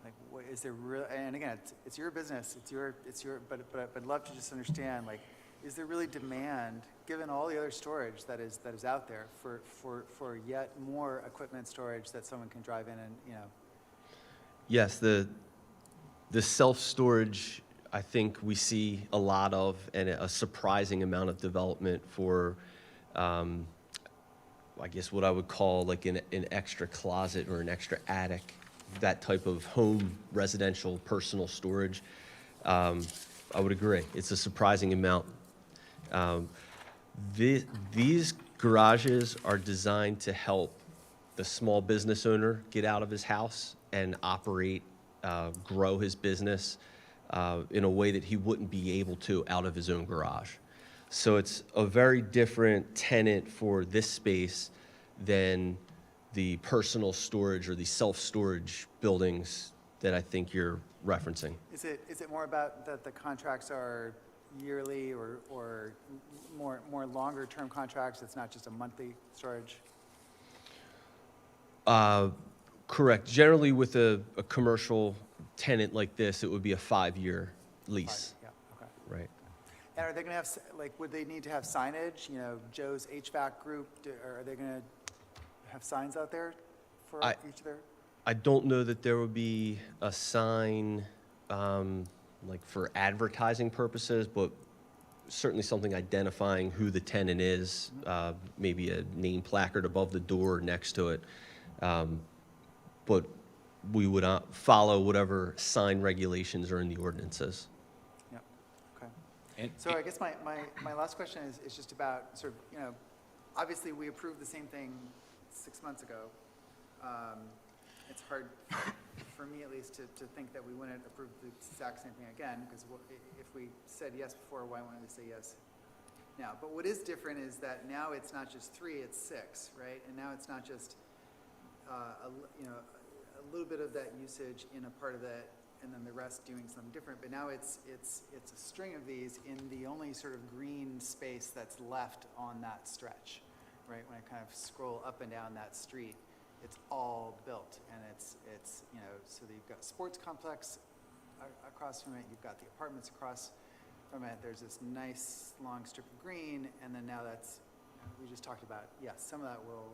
Like, what, is there real, and again, it's your business, but I'd love to just understand, like, is there really demand, given all the other storage that is out there, for yet more equipment storage that someone can drive in and, you know? Yes, the self-storage, I think we see a lot of, and a surprising amount of development for, I guess what I would call like an extra closet or an extra attic, that type of home, residential, personal storage. I would agree. It's a surprising amount. These garages are designed to help the small business owner get out of his house and operate, grow his business in a way that he wouldn't be able to out of his own garage. So it's a very different tenant for this space than the personal storage or the self-storage buildings that I think you're referencing. Is it more about that the contracts are yearly or more longer term contracts? It's not just a monthly storage? Correct. Generally with a commercial tenant like this, it would be a 5-year lease. Yeah, okay. Right. And are they gonna have, like, would they need to have signage, you know, Joe's HVAC group, or are they gonna have signs out there for each of their? I don't know that there would be a sign, like for advertising purposes, but certainly something identifying who the tenant is, maybe a name placard above the door next to it. But we would follow whatever sign regulations are in the ordinances. Yeah, okay. So I guess my last question is just about sort of, you know, obviously we approved the same thing 6 months ago. It's hard, for me at least, to think that we wouldn't approve the exact same thing again, because if we said yes before, why wouldn't we say yes now? But what is different is that now it's not just 3, it's 6, right? And now it's not just, you know, a little bit of that usage in a part of that, and then the rest doing something different. But now it's a string of these in the only sort of green space that's left on that stretch, right? When I kind of scroll up and down that street, it's all built, and it's you know, so that you've got sports complex across from it, you've got the apartments across from it. There's this nice long strip of green, and then now that's, we just talked about, yes, some of that will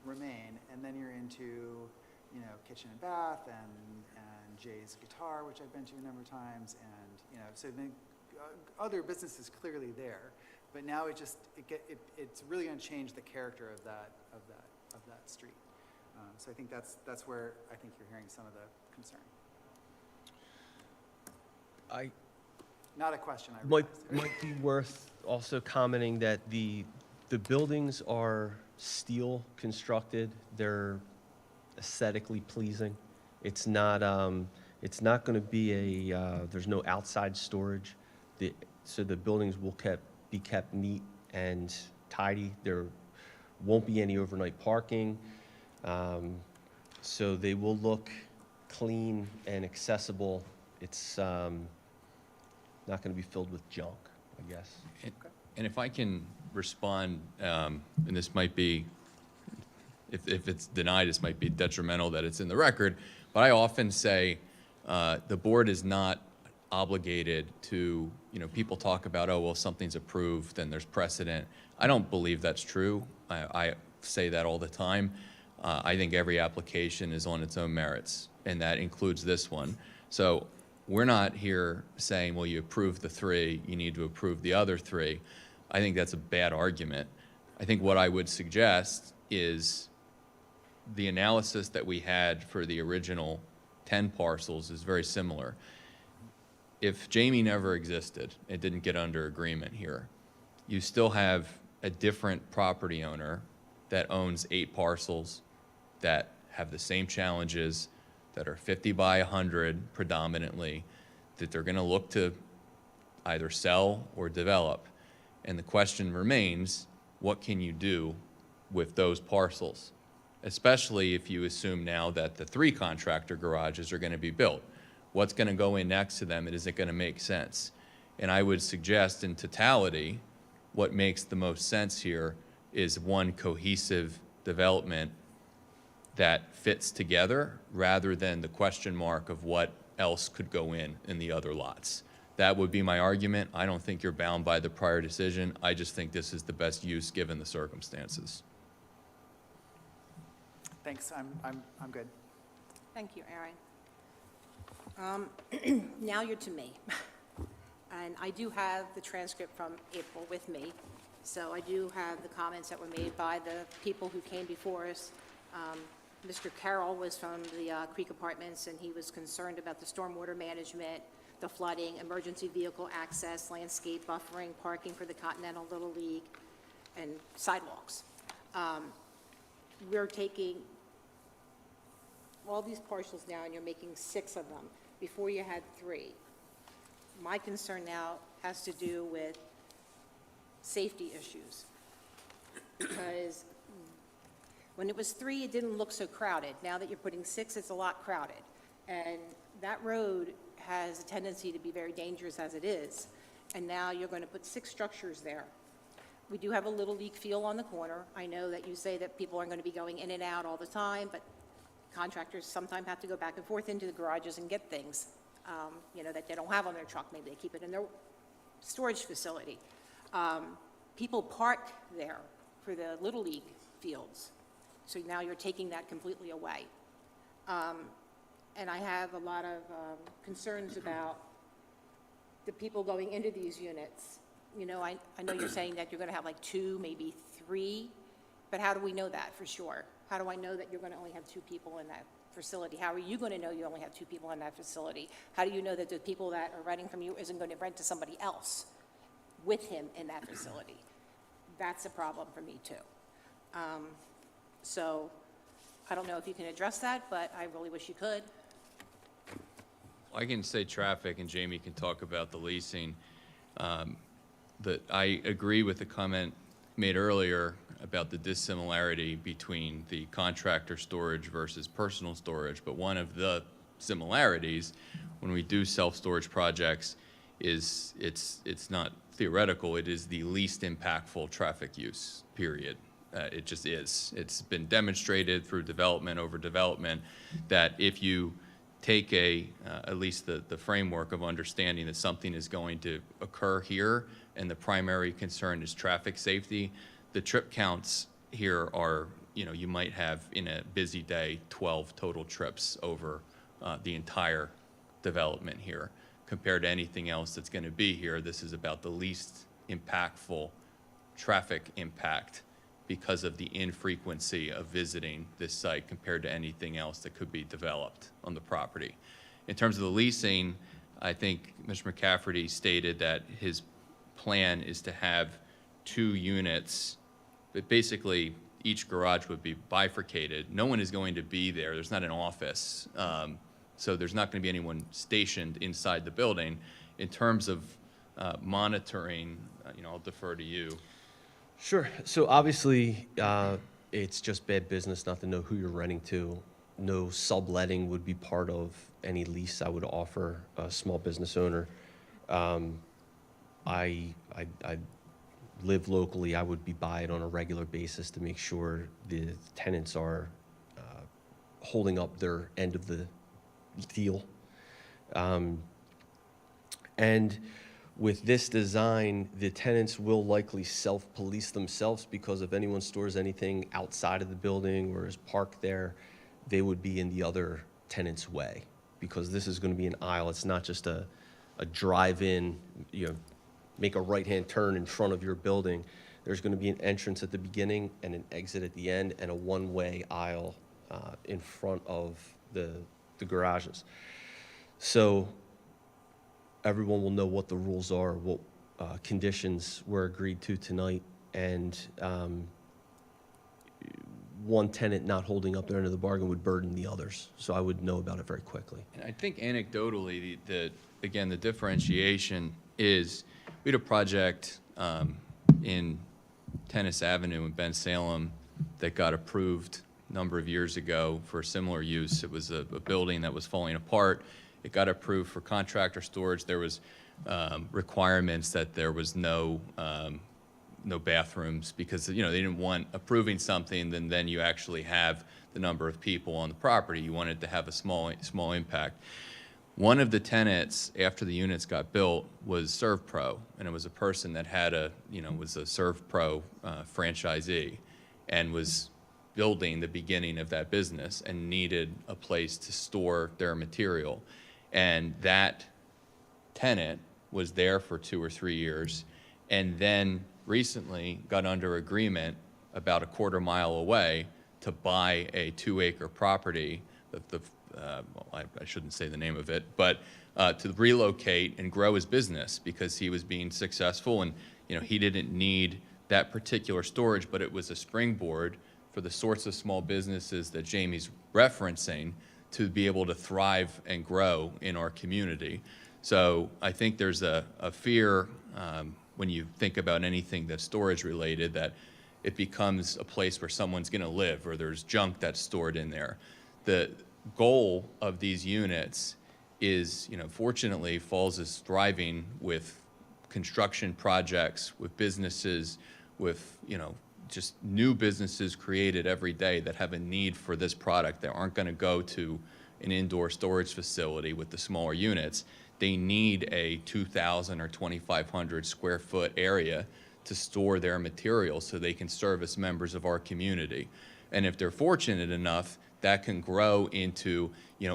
remain, and then you're into, you know, kitchen and bath, and Jay's guitar, which I've been to a number of times, and, you know, so the other business is clearly there, but now it's really going to change the character of that street. So I think that's where I think you're hearing some of the concern. Not a question. I Might be worth also commenting that the buildings are steel constructed. They're aesthetically pleasing. It's not going to be there's no outside storage. So the buildings will be kept neat and tidy. There won't be any overnight parking. So they will look clean and accessible. It's not going to be filled with junk, I guess. And if I can respond, and this might be, if it's denied, this might be detrimental that it's in the record, but I often say the board is not obligated to, you know, people talk about, oh, well, something's approved and there's precedent. I don't believe that's true. I say that all the time. I think every application is on its own merits, and that includes this one. So we're not here saying, well, you approved the 3, you need to approve the other 3. I think that's a bad argument. I think what I would suggest is the analysis that we had for the original 10 parcels is very similar. If Jamie never existed, it didn't get under agreement here, you still have a different property owner that owns 8 parcels that have the same challenges, that are 50 by 100 predominantly, that they're going to look to either sell or develop. And the question remains, what can you do with those parcels? Especially if you assume now that the 3 contractor garages are going to be built. What's going to go in next to them, and is it going to make sense? And I would suggest in totality, what makes the most sense here is one cohesive development that fits together rather than the question mark of what else could go in the other lots. That would be my argument. I don't think you're bound by the prior decision. I just think this is the best use given the circumstances. Thanks, I'm good. Thank you, Aaron. Now you're to me. And I do have the transcript from April with me. So I do have the comments that were made by the people who came before us. Mr. Carroll was from the Creek Apartments, and he was concerned about the stormwater management, the flooding, emergency vehicle access, landscape buffering, parking for the Continental Little League, and sidewalks. We're taking all these parcels now, and you're making 6 of them. Before you had 3. My concern now has to do with safety issues. Because when it was 3, it didn't look so crowded. Now that you're putting 6, it's a lot crowded. And that road has a tendency to be very dangerous as it is. And now you're going to put 6 structures there. We do have a Little League feel on the corner. I know that you say that people aren't going to be going in and out all the time, but contractors sometimes have to go back and forth into the garages and get things, that they don't have on their truck. Maybe they keep it in their storage facility. People park there for the Little League fields. So now you're taking that completely away. And I have a lot of concerns about the people going into these units. I know you're saying that you're going to have like 2, maybe 3, but how do we know that for sure? How do I know that you're going to only have 2 people in that facility? How are you going to know you only have 2 people in that facility? How do you know that the people that are renting from you isn't going to rent to somebody else with him in that facility? That's a problem for me too. So I don't know if you can address that, but I really wish you could. I can say traffic, and Jamie can talk about the leasing. That I agree with the comment made earlier about the dissimilarity between the contractor storage versus personal storage. But one of the similarities when we do self-storage projects is it's not theoretical. It is the least impactful traffic use, period. It just is. It's been demonstrated through development over development that if you take at least the framework of understanding that something is going to occur here and the primary concern is traffic safety, the trip counts here are, you might have in a busy day 12 total trips over the entire development here. Compared to anything else that's going to be here, this is about the least impactful traffic impact because of the infrequency of visiting this site compared to anything else that could be developed on the property. In terms of the leasing, I think Mr. McCafferty stated that his plan is to have 2 units, but basically each garage would be bifurcated. No one is going to be there. There's not an office. So there's not going to be anyone stationed inside the building. In terms of monitoring, I'll defer to you. Sure. So obviously, it's just bad business not to know who you're renting to. No subletting would be part of any lease I would offer a small business owner. I live locally. I would be by it on a regular basis to make sure the tenants are holding up their end of the deal. And with this design, the tenants will likely self-police themselves, because if anyone stores anything outside of the building or is parked there, they would be in the other tenant's way, because this is going to be an aisle. It's not just a drive-in, make a right-hand turn in front of your building. There's going to be an entrance at the beginning and an exit at the end, and a one-way aisle in front of the garages. So everyone will know what the rules are, what conditions were agreed to tonight, and one tenant not holding up their end of the bargain would burden the others. So I would know about it very quickly. And I think anecdotally, again, the differentiation is we had a project in Tennis Avenue in Ben Salem that got approved a number of years ago for similar use. It was a building that was falling apart. It got approved for contractor storage. There was requirements that there was no no bathrooms, because, you know, they didn't want approving something, then you actually have the number of people on the property. You wanted to have a small impact. One of the tenants, after the units got built, was ServPro, and it was a person that had was a ServPro franchisee, and was building the beginning of that business and needed a place to store their material. And that tenant was there for 2 or 3 years, and then recently got under agreement about a quarter mile away to buy a 2-acre property that I shouldn't say the name of it, but to relocate and grow his business, because he was being successful, and he didn't need that particular storage, but it was a springboard for the sorts of small businesses that Jamie's referencing to be able to thrive and grow in our community. So I think there's a fear when you think about anything that's storage related, that it becomes a place where someone's going to live, or there's junk that's stored in there. The goal of these units is, fortunately, Falls is thriving with construction projects, with businesses, with, just new businesses created every day that have a need for this product, that aren't going to go to an indoor storage facility with the smaller units. They need a 2,000 or 2,500 square foot area to store their materials so they can service members of our community. And if they're fortunate enough, that can grow into,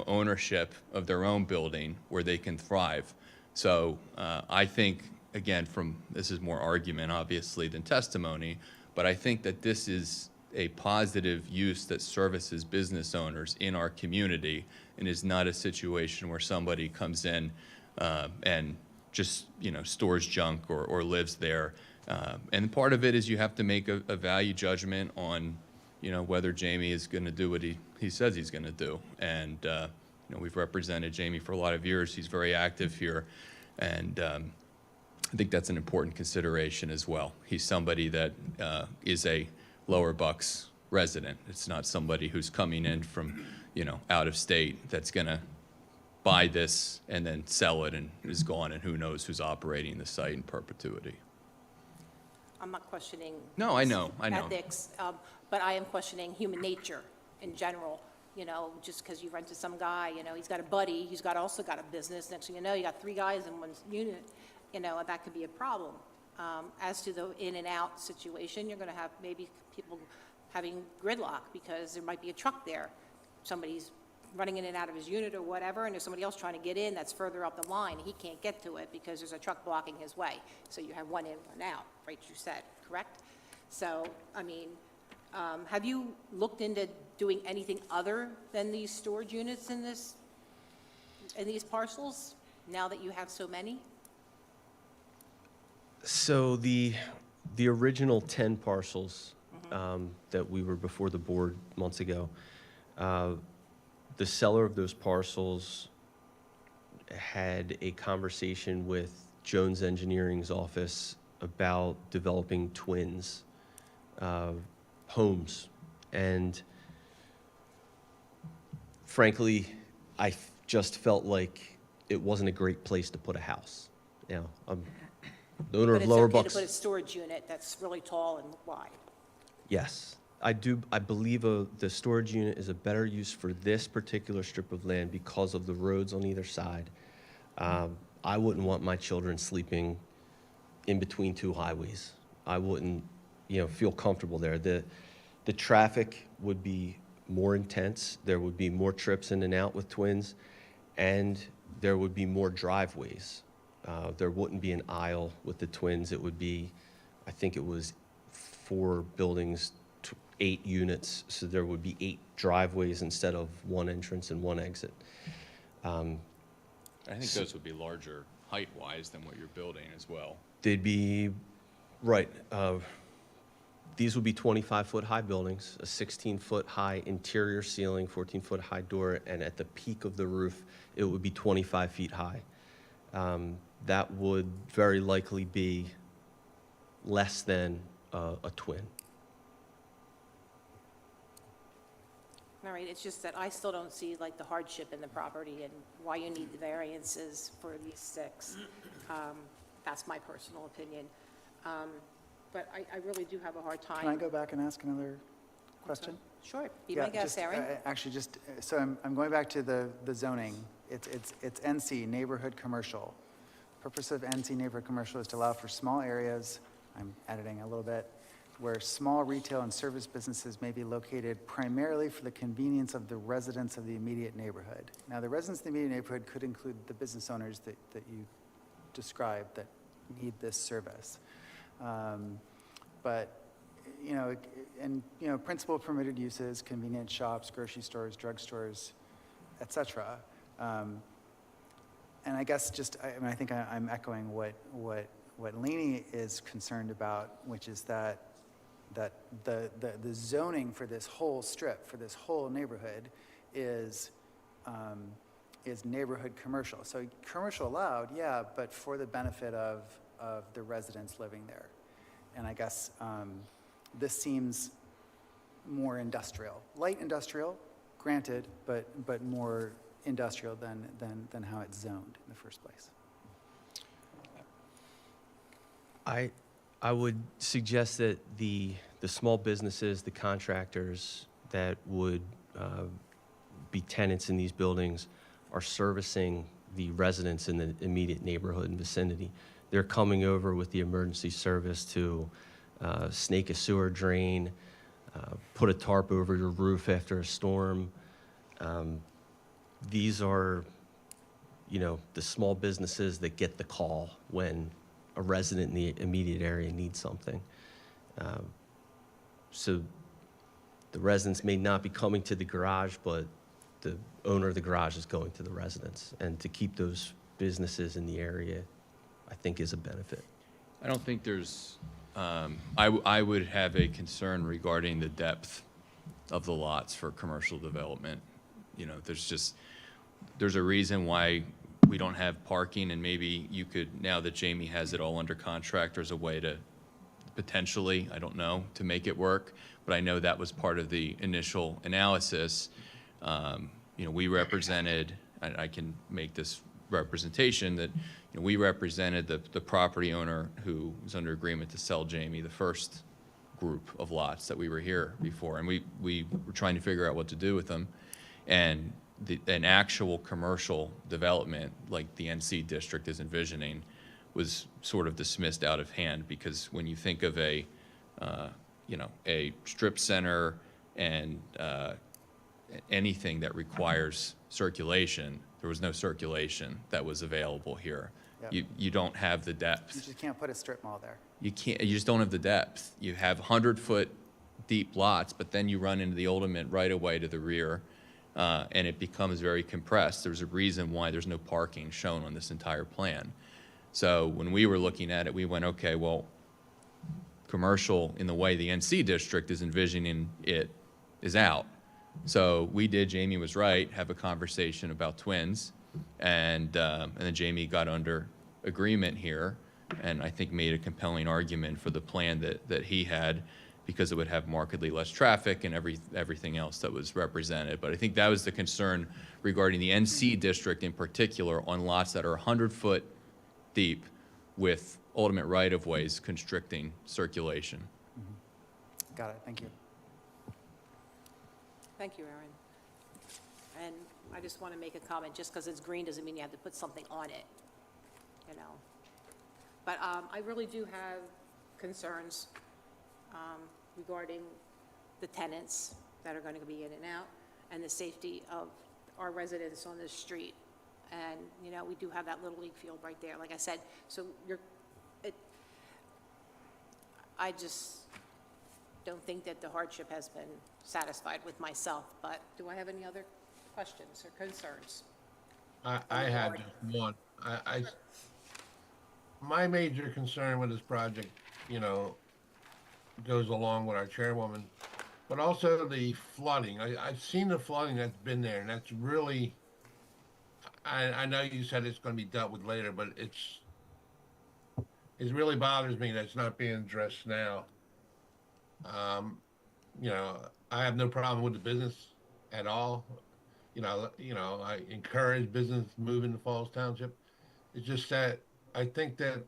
ownership of their own building where they can thrive. So I think, again, this is more argument, obviously, than testimony, but I think that this is a positive use that services business owners in our community, and is not a situation where somebody comes in and just, stores junk or lives there. And part of it is you have to make a value judgment on, whether Jamie is going to do what he says he's going to do. And, we've represented Jamie for a lot of years. He's very active here. And I think that's an important consideration as well. He's somebody that is a Lower Bucks resident. It's not somebody who's coming in from, out of state that's going to buy this and then sell it and is gone, and who knows who's operating the site in perpetuity. I'm not questioning. No, I know. Ethics, but I am questioning human nature in general. Just because you rent to some guy, he's got a buddy, he's also got a business. Next thing you know, you got 3 guys in one unit. That could be a problem. As to the in and out situation, you're going to have maybe people having gridlock because there might be a truck there. Somebody's running in and out of his unit or whatever, and there's somebody else trying to get in that's further up the line. He can't get to it because there's a truck blocking his way. So you have one in, one out, right, you said, correct? So, have you looked into doing anything other than these storage units in these parcels, now that you have so many? So the original 10 parcels that we were before the board months ago, the seller of those parcels had a conversation with Jones Engineering's office about developing twins homes. And frankly, I just felt like it wasn't a great place to put a house. I'm the owner of Lower Bucks. But it's okay to put a storage unit that's really tall and wide. Yes, I do. I believe the storage unit is a better use for this particular strip of land because of the roads on either side. I wouldn't want my children sleeping in between 2 highways. I wouldn't, feel comfortable there. The traffic would be more intense. There would be more trips in and out with twins, and there would be more driveways. There wouldn't be an aisle with the twins. It would be, I think it was 4 buildings, 8 units, so there would be 8 driveways instead of 1 entrance and 1 exit. I think those would be larger height-wise than what you're building as well. They'd be, right, these would be 25-foot high buildings, a 16-foot high interior ceiling, 14-foot high door, and at the peak of the roof, it would be 25 feet high. That would very likely be less than a twin. All right, it's just that I still don't see like the hardship in the property and why you need the variances for these 6. That's my personal opinion. but I really do have a hard time. Can I go back and ask another question? Sure, be Yeah, my guest, just, Aaron. Actually, just, so I'm going back to the zoning. It's NC, neighborhood commercial. Purpose of NC neighborhood commercial is to allow for small areas, I'm editing a little bit, where small retail and service businesses may be located primarily for the convenience of the residents of the immediate neighborhood. Now, the residents of the immediate neighborhood could include the business owners that you described that need this service. But, you know, and, you know, principal permitted uses, convenience shops, grocery stores, drugstores, et cetera. And I guess just, I mean, I think I'm echoing what Lainey is concerned about, which is that the zoning for this whole strip, for this whole neighborhood is neighborhood commercial. So commercial allowed, yeah, but for the benefit of the residents living there. And I guess this seems more industrial. Light industrial, granted, but more industrial than how it's zoned in the first place. I would suggest that the small businesses, the contractors that would be tenants in these buildings are servicing the residents in the immediate neighborhood and vicinity. They're coming over with the emergency service to snake a sewer drain, put a tarp over your roof after a storm. These are, you know, the small businesses that get the call when a resident in the immediate area needs something. So the residents may not be coming to the garage, but the owner of the garage is going to the residents. And to keep those businesses in the area, I think is a benefit. I don't think there's, I would have a concern regarding the depth of the lots for commercial development. You know, there's a reason why we don't have parking, and maybe you could, now that Jamie has it all under contract, there's a way to potentially, I don't know, to make it work, but I know that was part of the initial analysis. You know, we represented, I can make this representation that, you know, we represented the property owner who was under agreement to sell Jamie the first group of lots that we were here before, and we were trying to figure out what to do with them. And an actual commercial development like the NC district is envisioning was sort of dismissed out of hand, because when you think of a strip center and anything that requires circulation, there was no circulation that was available here. Yep. You don't have the depth. You just can't put a strip mall there. You just don't have the depth. You have 100-foot deep lots, but then you run into the ultimate right of way to the rear. And it becomes very compressed. There's a reason why there's no parking shown on this entire plan. So when we were looking at it, we went, okay, well, commercial in the way the NC district is envisioning it is out. So we did, Jamie was right, have a conversation about twins, and then Jamie got under agreement here, and I think made a compelling argument for the plan that he had, because it would have markedly less traffic and everything else that was represented. But I think that was the concern regarding the NC district in particular, on lots that are 100-foot deep with ultimate right-of-ways constricting circulation. Mm-hmm. Got it, thank you. Thank you, Aaron. And I just want to make a comment, just because it's green doesn't mean you have to put something on it, you know. But I really do have concerns regarding the tenants that are going to be in and out, and the safety of our residents on this street. And, you know, we do have that Little League field right there, like I said. So I just don't think that the hardship has been satisfied with myself, but do I have any other questions or concerns? I had one. My major concern with this project, you know, goes along with our chairwoman, but also the flooding. I've seen the flooding that's been there, and that's really, I know you said it's going to be dealt with later, but it really bothers me that it's not being addressed now. You know, I have no problem with the business at all. You know, I encourage business moving to Falls Township. It's just that I think that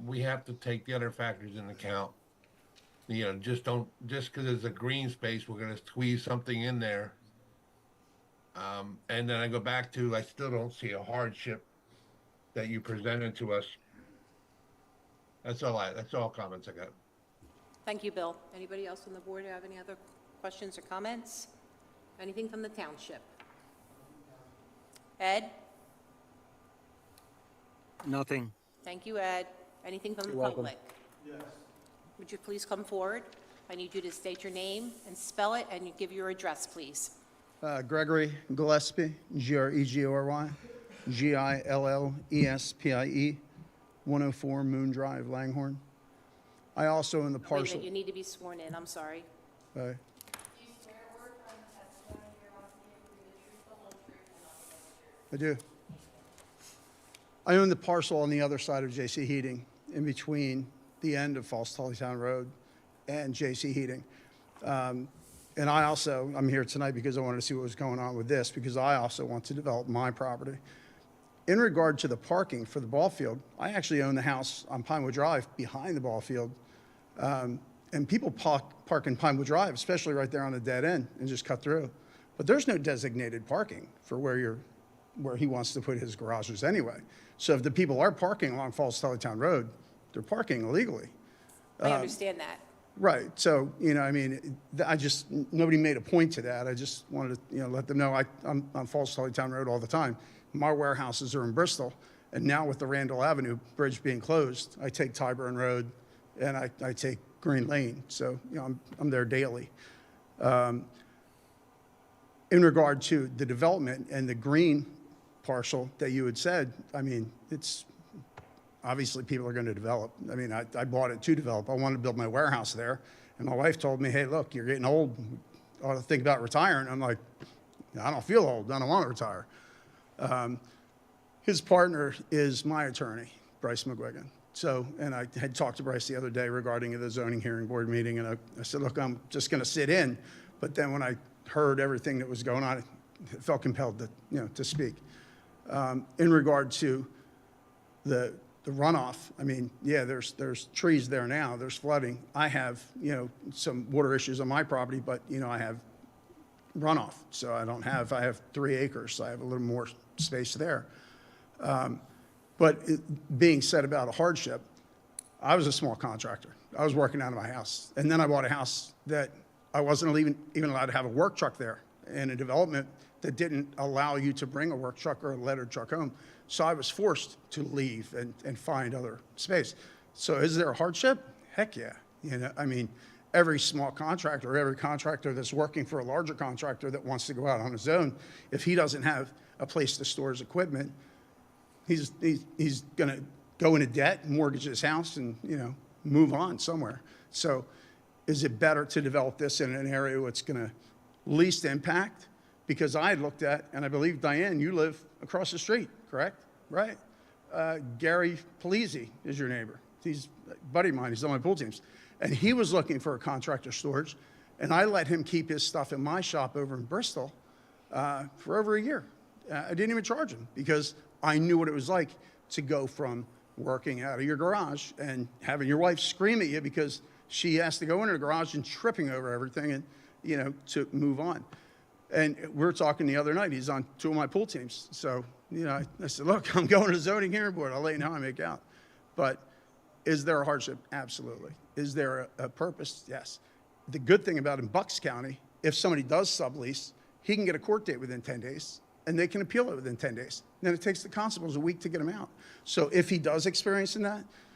we have to take the other factors into account. You know, just because it's a green space, we're gonna squeeze something in there. And then I go back to, I still don't see a hardship that you presented to us. That's all comments I got. Thank you, Bill. Anybody else on the board have any other questions or comments? Anything from the township? Ed? Nothing. Thank you, Ed. Anything from the You're welcome. public? Yes. Would you please come forward? I need you to state your name and spell it, and you give your address, please. Gregory Gillespie, Gregory, Gillespie, 104 Moon Drive, Langhorne. I also own the Wait a parcel. minute, you need to be sworn in, I'm sorry. I do. I own the parcel on the other side of JC Heating, in between the end of Fallsington-Tullytown Road and JC Heating. And I'm here tonight because I wanted to see what was going on with this, because I also want to develop my property. In regard to the parking for the ball field, I actually own the house on Pinewood Drive behind the ball field. And people park in Pinewood Drive, especially right there on the dead end, and just cut through. But there's no designated parking for where he wants to put his garages anyway. So if the people are parking along Fallsington-Tullytown Road, they're parking illegally. I understand that. Right. So, I mean, nobody made a point to that. I just wanted to, let them know I'm on Fallsington-Tullytown Road all the time. My warehouses are in Bristol. And now with the Randall Avenue Bridge being closed, I take Tyburn Road and I take Green Lane. So, I'm there daily. In regard to the development and the green parcel that you had said, I mean, it's obviously people are going to develop. I mean, I bought it to develop. I wanted to build my warehouse there. And my wife told me, hey, look, you're getting old. You ought to think about retiring. I'm like, I don't feel old. I don't want to retire. His partner is my attorney, Bryce McGuigan. So, and I had talked to Bryce the other day regarding the zoning hearing board meeting. And I said, look, I'm just going to sit in. But then when I heard everything that was going on, I felt compelled to speak. In regard to the runoff, I mean, yeah, there's trees there now, there's flooding. I have, some water issues on my property, but, I have runoff. So I have 3 acres, so I have a little more space there. But being said about a hardship, I was a small contractor. I was working out of my house. And then I bought a house that I wasn't even allowed to have a work truck there, in a development that didn't allow you to bring a work truck or a lettered truck home. So I was forced to leave and find other space. So is there a hardship? Heck yeah. I mean, every small contractor, every contractor that's working for a larger contractor that wants to go out on his own, if he doesn't have a place to store his equipment, he's going to go into debt, mortgage his house, and, move on somewhere. So is it better to develop this in an area where it's going to least impact? Because I looked at, and I believe, Diane, you live across the street, correct? Right? Gary Polizzi is your neighbor. He's a buddy of mine. He's on my pool teams. And he was looking for a contractor storage, and I let him keep his stuff in my shop over in Bristol for over a year. I didn't even charge him because I knew what it was like to go from working out of your garage and having your wife scream at you because she has to go into the garage and tripping over everything and, to move on. And we were talking the other night. He's on 2 of my pool teams. So, I said, look, I'm going to the zoning hearing board. I'll let you know how I make out. But is there a hardship? Absolutely. Is there a purpose? Yes. The good thing about in Bucks County, if somebody does sublease, he can get a court date within 10 days, and they can appeal it within 10 days. Then it takes the constables a week to get him out. So if he does experience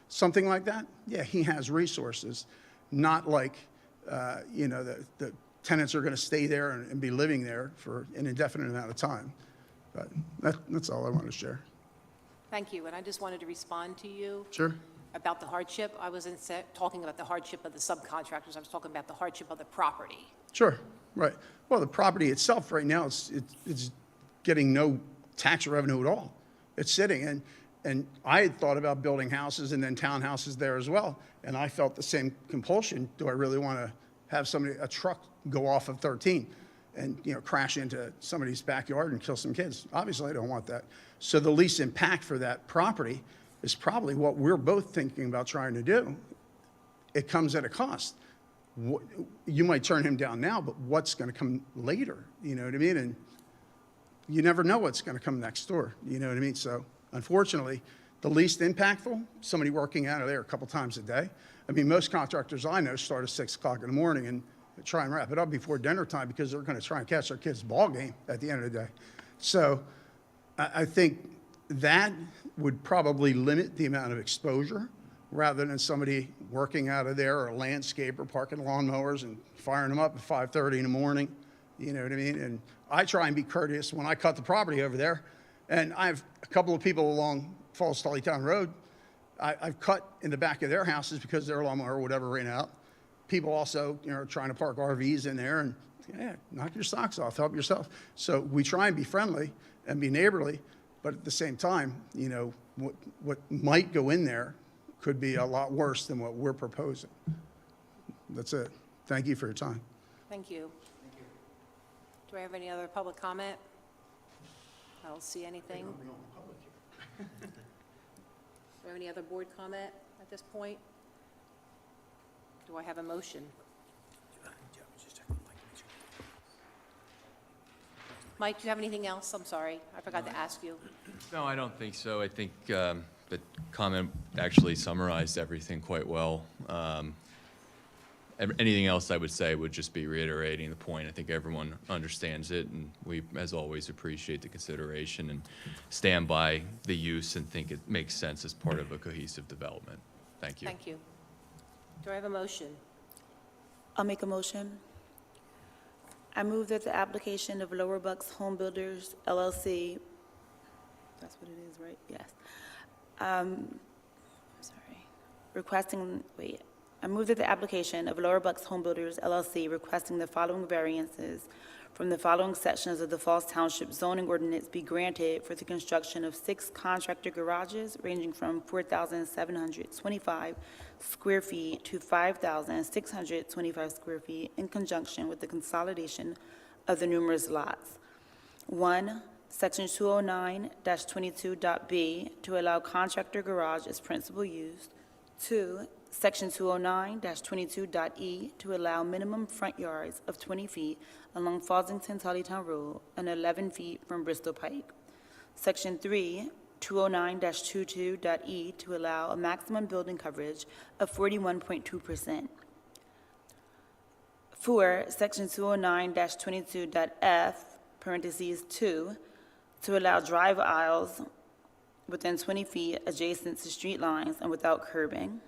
something like that, yeah, he has resources. Not like, the tenants are going to stay there and be living there for an indefinite amount of time. But that's all I want to share. Thank you, and I just wanted to respond to you. Sure. About the hardship. I wasn't talking about the hardship of the subcontractors. I was talking about the hardship of the property. Sure. Right. Well, the property itself right now, it's getting no tax revenue at all. It's sitting. And I had thought about building houses and then townhouses there as well. And I felt the same compulsion. Do I really want to have a truck go off of 13 and, crash into somebody's backyard and kill some kids? Obviously, I don't want that. So the least impact for that property is probably what we're both thinking about trying to do. It comes at a cost. You might turn him down now, but what's going to come later? You know what I mean? And you never know what's going to come next door. You know what I mean? So unfortunately, the least impactful, somebody working out of there a couple times a day. I mean, most contractors I know start at 6 o'clock in the morning and try and wrap it up before dinner time because they're going to try and catch their kid's ball game at the end of the day. So I think that would probably limit the amount of exposure rather than somebody working out of there or a landscaper parking lawnmowers and firing them up at 5:30 in the morning. You know what I mean? And I try and be courteous when I cut the property over there. And I have a couple of people along Fallsington-Tullytown Road. I've cut in the back of their houses because their lawnmower or whatever ran out. People also, you know, are trying to park RVs in there and, yeah, knock your socks off, help yourself. So we try and be friendly and be neighborly, but at the same time, you know, what might go in there could be a lot worse than what we're proposing. That's it. Thank you for your time. Thank you. Do I have any other public comment? I don't see anything. Do I have any other board comment at this point? Do I have a motion? Mike, do you have anything else? I'm sorry, I forgot to ask you. No, I don't think so. I think the comment actually summarized everything quite well. Anything else I would say would just be reiterating the point. I think everyone understands it, and we, as always, appreciate the consideration and stand by the use and think it makes sense as part of a cohesive development. Thank you. Thank you. Do I have a motion? I'll make a motion. I move that the application of Lower Bucks Homebuilders LLC, that's what it is, right? Yes. I'm sorry. I move that the application of Lower Bucks Homebuilders LLC requesting the following variances from the following sections of the Falls Township zoning ordinance be granted for the construction of 6 contractor garages ranging from 4,725 square feet to 5,625 square feet in conjunction with the consolidation of the numerous lots. 1, Section 209-22.b to allow contractor garage as principal use. 2, Section 209-22.e to allow minimum front yards of 20 feet along Fallsington-Tullytown Road and 11 feet from Bristol Pike. Section 3, 209-22.e to allow a maximum building coverage of 41.2%. 4, Section 209-22.f, parentheses 2, to allow drive aisles within 20 feet adjacent to street lines and without curbing.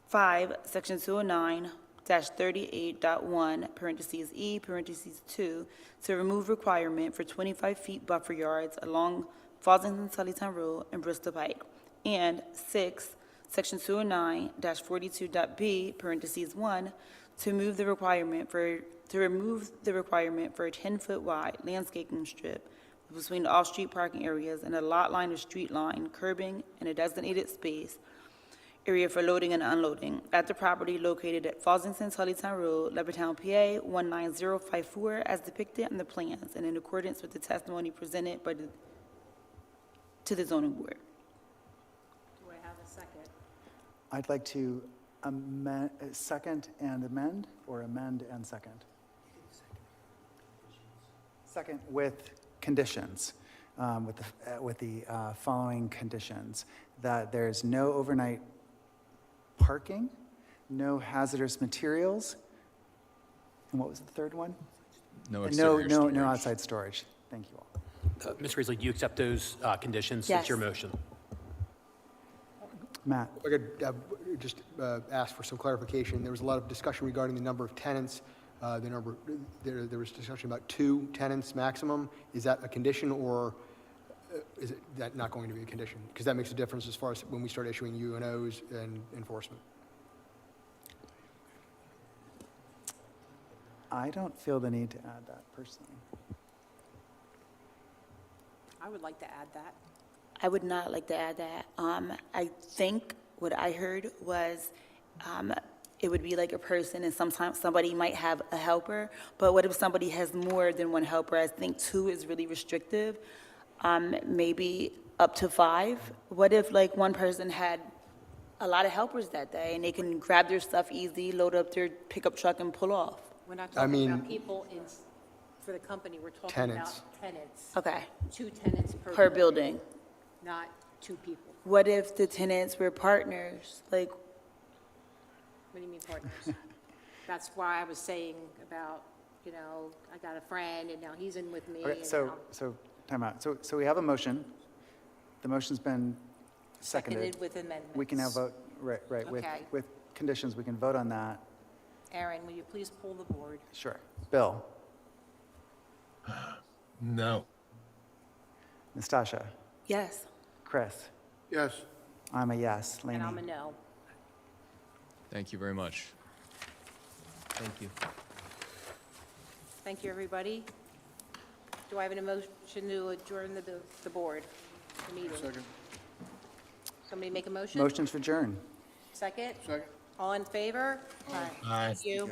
5, Section 209-38.1, parentheses E, parentheses 2, to remove requirement for 25 feet buffer yards along Fallsington-Tullytown Road and Bristol Pike. And 6, Section 209-42.b, parentheses 1, to remove the requirement for a 10-foot wide landscaping strip between off-street parking areas and a lot line or street line, curbing, and a designated space area for loading and unloading at the property located at Fallsington-Tullytown Road, Levittown, PA 19054, as depicted on the plans and in accordance with the testimony presented to the zoning board. Do I have a second? I'd like to second and amend, or amend and second? Second with conditions, with the following conditions: that there's no overnight parking, no hazardous materials, and what was the third one? No exterior storage. No outside storage. Thank you all. Ms. Risley, do you accept those conditions? Yes. It's your motion. Matt? If I could just ask for some clarification. There was a lot of discussion regarding the number of tenants. There was discussion about 2 tenants maximum. Is that a condition, or is that not going to be a condition? Because that makes a difference as far as when we start issuing UNOs and enforcement. I don't feel the need to add that personally. I would like to add that. I would not like to add that. I think what I heard was it would be like a person, and sometimes somebody might have a helper, but what if somebody has more than one helper? I think 2 is really restrictive. maybe up to 5? What if like one person had a lot of helpers that day and they can grab their stuff easy, load up their pickup truck and pull off? We're not I talking mean- about people for the company, we're talking Tenants. about tenants. Okay, 2 tenants per building. Not 2 people. What if the tenants were partners? Like, What do you mean partners? That's why I was saying about, you know, I got a friend and now he's in with me. Okay, and so, now- time out. So we have a motion. The motion's been seconded. Seconded with amendments. We can now vote, right, Okay. with conditions, we can vote on that. Aaron, will you please pull the board? Sure. Bill, No. Nastasha, yes. Chris, Yes. I'm a yes. And Laney? I'm a no. Thank you very much. Thank you. Thank you, everybody. Do I have an motion to adjourn the board, the meeting? Second. Somebody make a motion? Motion to adjourn. Second? Second. All in favor? Aye. Aye. Thank you.